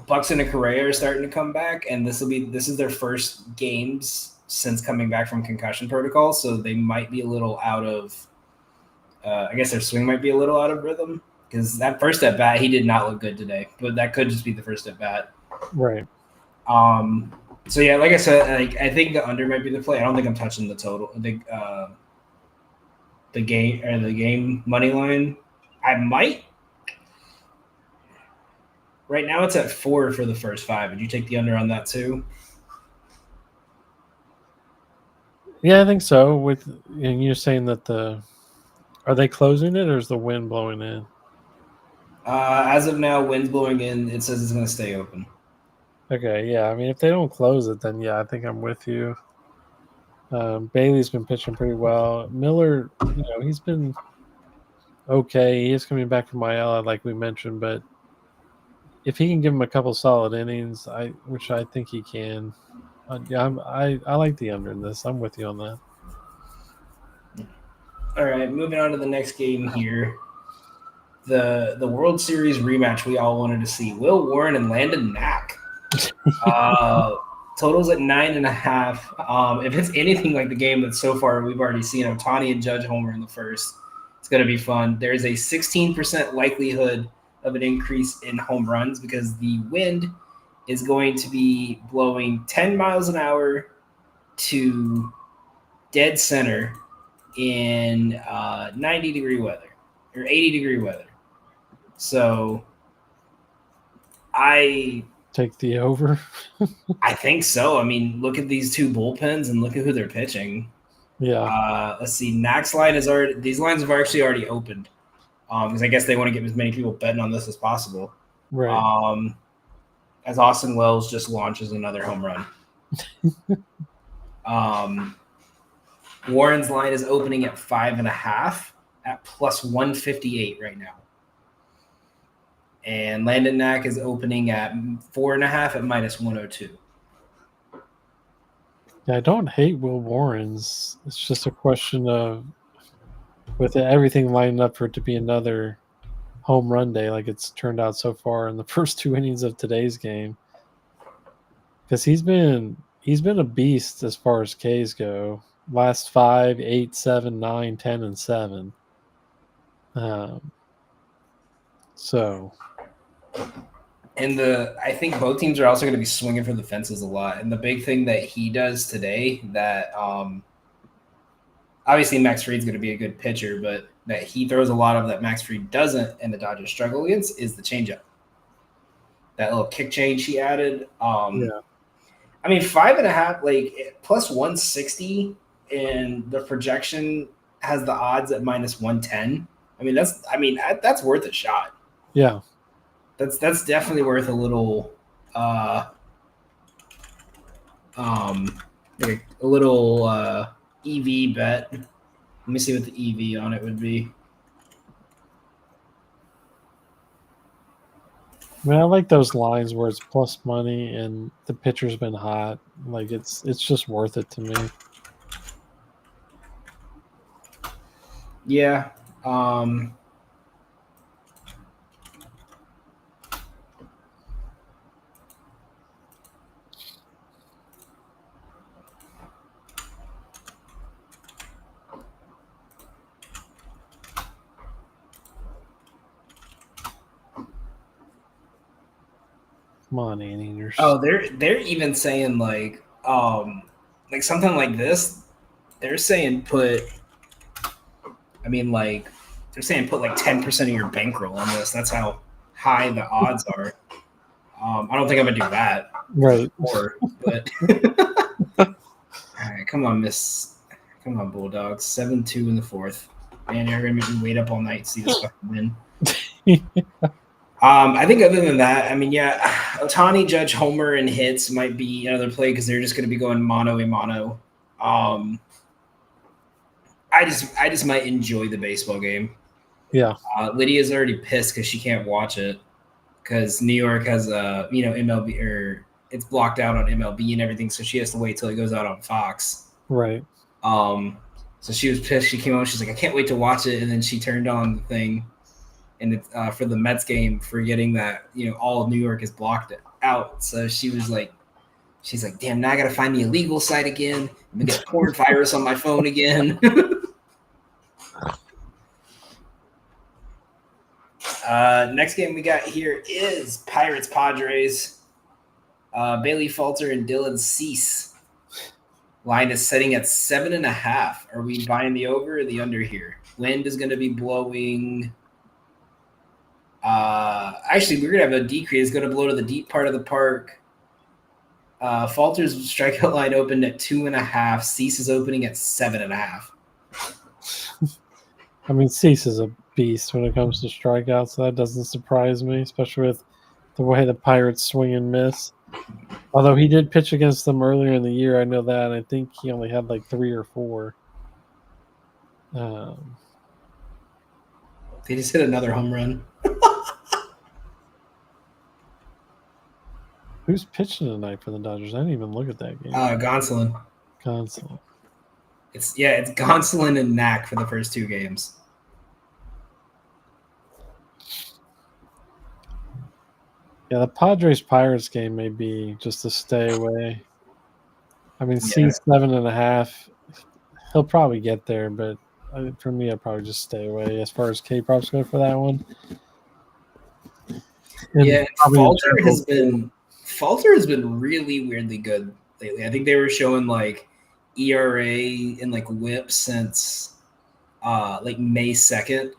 Buxton and Correa are starting to come back, and this is their first games since coming back from concussion protocol, so they might be a little out of I guess their swing might be a little out of rhythm, because that first at bat he did not look good today, but that could just be the first at bat. Right. So yeah, like I said, I think the under might be the play. I don't think I'm touching the total. The game money line. I might. Right now it's at 4 for the first 5. Would you take the under on that too? Yeah, I think so. And you're saying that are they closing it or is the wind blowing in? As of now, wind's blowing in. It says it's going to stay open. Okay, yeah. I mean, if they don't close it, then yeah, I think I'm with you. Bailey's been pitching pretty well. Miller, he's been okay. He is coming back from IL, like we mentioned, but if he can give him a couple solid innings, which I think he can, I like the under in this. I'm with you on that. All right, moving on to the next game here. The World Series rematch we all wanted to see. Will Warren and Landon Knack. Totals at 9.5. If it's anything like the game that so far we've already seen, Ohtani and Judge homer in the first, it's going to be fun. There's a 16% likelihood of an increase in home runs because the wind is going to be blowing 10 miles an hour to dead center in 90-degree weather or 80-degree weather. So I take the over. I think so. I mean, look at these two bullpens and look at who they're pitching. Yeah. Let's see. Nax line these lines have actually already opened. Because I guess they want to get as many people betting on this as possible. Right. As Austin Wells just launches another home run. Warren's line is opening at 5.5 at +158 right now. And Landon Knack is opening at 4.5 at -102. Yeah, I don't hate Will Warren's. It's just a question of with everything lined up for it to be another home run day like it's turned out so far in the first 2 innings of today's game. Because he's been a beast as far as Ks go. Last 5, 8, 7, 9, 10, and 7. So And I think both teams are also going to be swinging for the fences a lot. And the big thing that he does today that obviously Max Fried's going to be a good pitcher, but that he throws a lot of that Max Fried doesn't and the Dodgers struggle against is the changeup. That little kick change he added. Yeah. I mean, 5.5, like plus 160, and the projection has the odds at minus 110. I mean, that's worth a shot. Yeah. That's definitely worth a little like a little EV bet. Let me see what the EV on it would be. I mean, I like those lines where it's plus money and the pitcher's been hot. Like it's just worth it to me. Yeah. Come on, Annie. Oh, they're even saying like something like this. They're saying put like 10% of your bankroll on this. That's how high the odds are. I don't think I'm gonna do that. Right. But all right, come on, Bulldogs. 7-2 in the fourth. Man, you're gonna make me wait up all night to see this fucking win. I think other than that, I mean, yeah, Ohtani, Judge, Homer, and hits might be another play because they're just going to be going mano a mano. I just might enjoy the baseball game. Yeah. Lydia's already pissed because she can't watch it because New York has MLB, or it's blocked out on MLB and everything, so she has to wait till it goes out on Fox. Right. So she was pissed. She came on. She's like, I can't wait to watch it, and then she turned on the thing. And it's for the Mets game, forgetting that all of New York is blocked out. So she's like, damn, now I gotta find the illegal site again. I'm gonna get porn virus on my phone again. Next game we got here is Pirates Padres. Bailey Falter and Dylan Cease. Line is setting at 7.5. Are we buying the over or the under here? Wind is going to be blowing. Actually, we're going to have a decrease. It's going to blow to the deep part of the park. Falter's strikeout line opened at 2.5. Cease is opening at 7.5. I mean, Cease is a beast when it comes to strikeouts, so that doesn't surprise me, especially with the way the Pirates swing and miss. Although he did pitch against them earlier in the year, I know that. I think he only had like 3 or 4. They just hit another home run. Who's pitching tonight for the Dodgers? I didn't even look at that game. Gonsolin. It's Gonsolin and Knack for the first 2 games. Yeah, the Padres-Pirates game may be just a stay away. I mean, Cease 7.5. He'll probably get there, but for me, I'd probably just stay away as far as K-props go for that one. And Falter has been really weirdly good lately. I think they were showing like ERA and like WHIP since like May 2nd,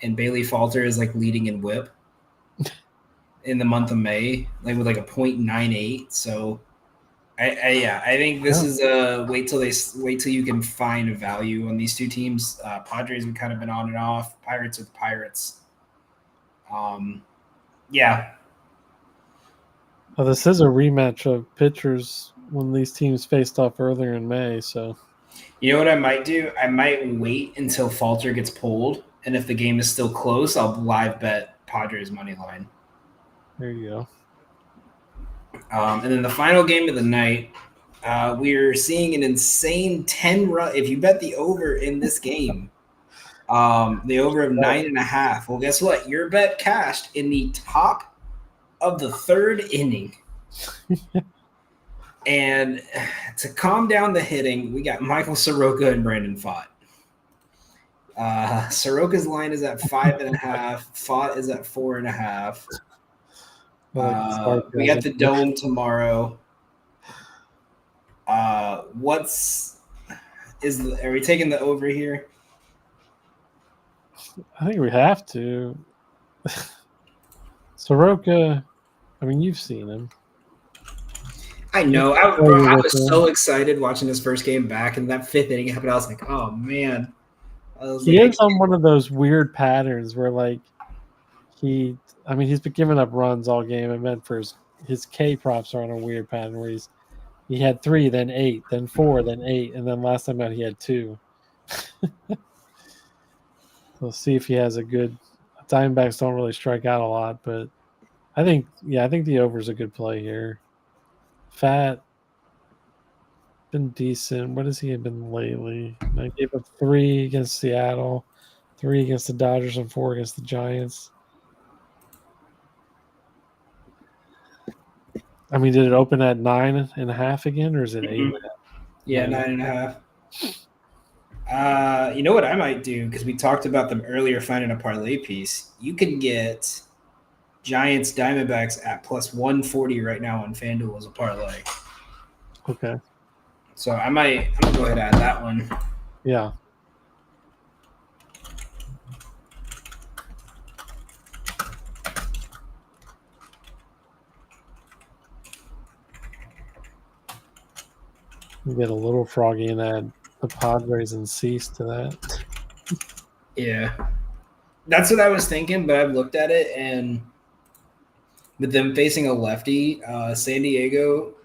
and Bailey Falter is like leading in WHIP in the month of May, like with like a 0.98. So I think this is wait till you can find a value on these two teams. Padres have kind of been on and off. Pirates with Pirates. Yeah. Well, this is a rematch of pitchers when these teams faced off earlier in May. So, you know what I might do? I might wait until Falter gets pulled, and if the game is still close, I'll live bet Padres money line. There you go. And then the final game of the night, we're seeing an insane 10-run. If you bet the over in this game, the over of 9.5. Well, guess what? Your bet cashed in the top of the 3rd inning. And to calm down the hitting, we got Michael Soroka and Brandon Pfaadt. Soroka's line is at 5.5. Pfaadt is at 4.5. We got the Dome tomorrow. Are we taking the over here? I think we have to. Soroka, I mean, you've seen him. I know. I was so excited watching his first game back, and that fifth inning happened. I was like, oh, man. He is on one of those weird patterns where, like, he's been giving up runs all game. It meant for his K props are on a weird pattern where he had 3, then 8, then 4, then 8, and then last time out he had 2. We'll see if he has a good. Diamondbacks don't really strike out a lot, but I think the over is a good play here. Fat been decent. What has he been lately? I gave up 3 against Seattle, 3 against the Dodgers, and 4 against the Giants. I mean, did it open at 9.5 again, or is it 8.5? Yeah, 9.5. You know what I might do, because we talked about them earlier finding a parlay piece. You can get Giants Diamondbacks at plus 140 right now on FanDuel as a parlay. Okay. So I'm gonna go ahead and add that one. Yeah. You get a little froggy and add the Padres and cease to that. Yeah. That's what I was thinking, but I've looked at it, and with them facing a lefty, San Diego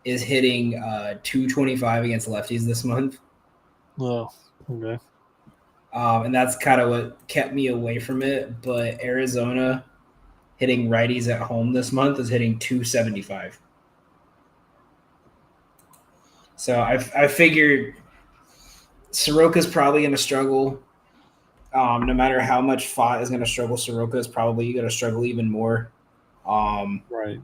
is hitting 225 against lefties this month. Oh, okay. And that's kind of what kept me away from it. But Arizona hitting righties at home this month is hitting 275. So I figured Soroka's probably going to struggle. No matter how much Fott is going to struggle, Soroka is probably going to struggle even more. Right.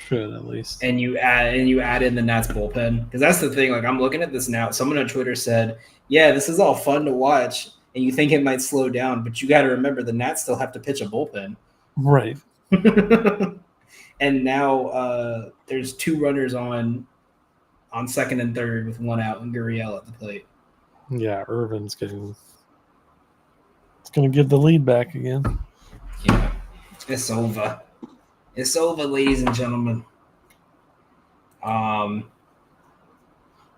Should at least. And you add in the Nats bullpen, because that's the thing. Like, I'm looking at this now. Someone on Twitter said, "Yeah, this is all fun to watch, and you think it might slow down, but you got to remember the Nats still have to pitch a bullpen." Right. And now there's 2 runners on second and third with 1 out, and Gurriel at the plate. Yeah, Irvin's going to give the lead back again. Yeah, it's over. It's over, ladies and gentlemen.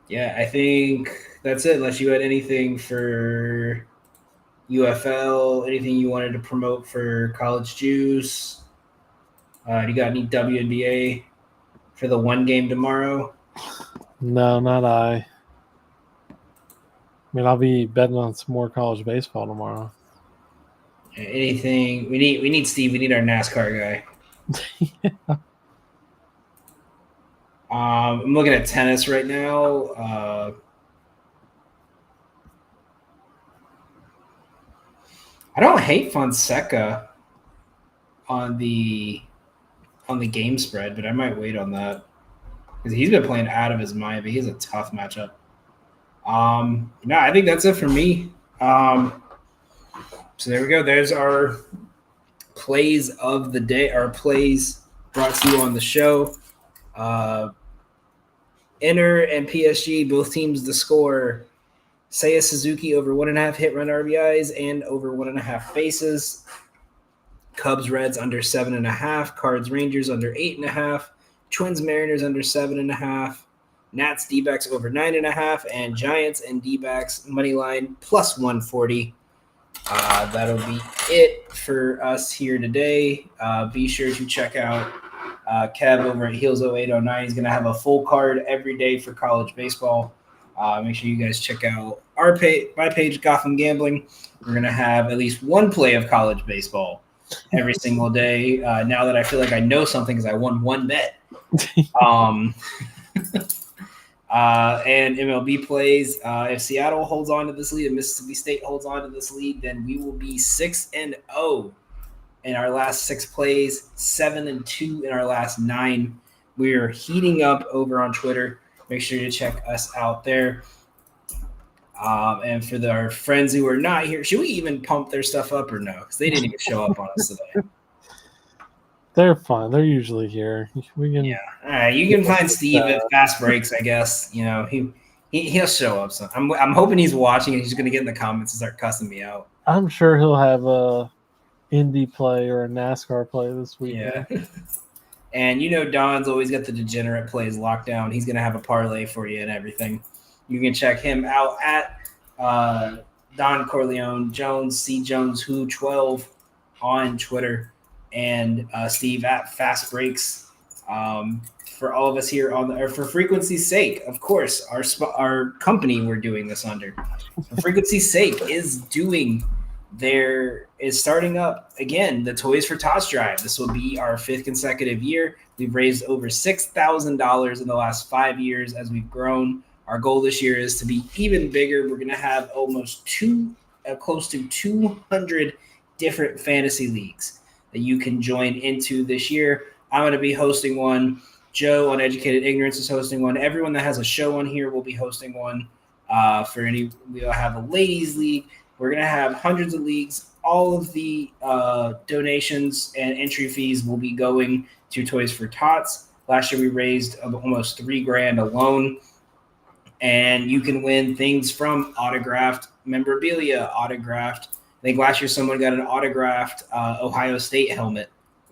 Yeah, I think that's it. Unless you had anything for UFL, anything you wanted to promote for College Juice. You got any WNBA for the 1 game tomorrow? No, not I. I mean, I'll be betting on some more college baseball tomorrow. Anything? We need Steve. We need our NASCAR guy. Yeah. I'm looking at tennis right now. I don't hate Fonseca on the game spread, but I might wait on that because he's been playing out of his mind. But he's a tough matchup. No, I think that's it for me. So there we go. There's our plays of the day. Our plays brought to you on the show. Inter and PSG, both teams to score. Seiya Suzuki over 1.5 hit run RBIs and over 1.5 bases. Cubs Reds under 7.5. Cards Rangers under 8.5. Twins Mariners under 7.5. Nats D-backs over 9.5. And Giants and D-backs money line plus 140. That'll be it for us here today. Be sure to check out Kev over at Heels 0809. He's going to have a full card every day for college baseball. Make sure you guys check out my page, Gotham Gambling. We're going to have at least 1 play of college baseball every single day. Now that I feel like I know something because I won 1 bet. And MLB plays. If Seattle holds on to this lead and Mississippi State holds on to this lead, then we will be 6-0 in our last 6 plays, 7-2 in our last 9. We are heating up over on Twitter. Make sure to check us out there. And for our friends who are not here, should we even pump their stuff up or no? Because they didn't even show up on us today. They're fun. They're usually here. We can. Yeah. All right. You can find Steve at Fast Breaks, I guess. You know, he'll show up. So I'm hoping he's watching and he's going to get in the comments and start cussing me out. I'm sure he'll have a Indy play or a NASCAR play this weekend. Yeah. And you know, Don's always got the degenerate plays locked down. He's going to have a parlay for you and everything. You can check him out at Don Corleone Jones, C Jones Who 12 on Twitter, and Steve at Fast Breaks. For all of us here for frequency's sake, of course, our company we're doing this under. For frequency's sake is starting up again the Toys for Tots drive. This will be our 5th consecutive year. We've raised over $6,000 in the last 5 years as we've grown. Our goal this year is to be even bigger. We're going to have almost close to 200 different fantasy leagues that you can join into this year. I'm going to be hosting one. Joe on Educated Ignorance is hosting one. Everyone that has a show on here will be hosting one. We'll have a ladies league. We're going to have hundreds of leagues. All of the donations and entry fees will be going to Toys for Tots. Last year we raised almost $3,000 alone. And you can win things from autographed memorabilia, I think last year someone got an autographed Ohio State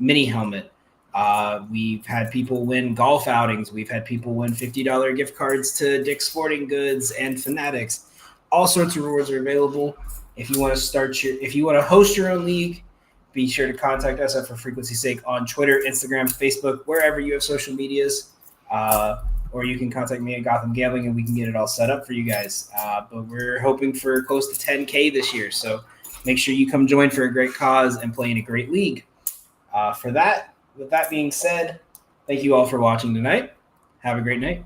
mini helmet. We've had people win golf outings. We've had people win $50 gift cards to Dick's Sporting Goods and Fanatics. All sorts of rewards are available. If you want to host your own league, be sure to contact us at For Frequency's Sake on Twitter, Instagram, Facebook, wherever you have social medias. Or you can contact me at Gotham Gambling and we can get it all set up for you guys. But we're hoping for close to 10K this year. So make sure you come join for a great cause and play in a great league. With that being said, thank you all for watching tonight. Have a great night.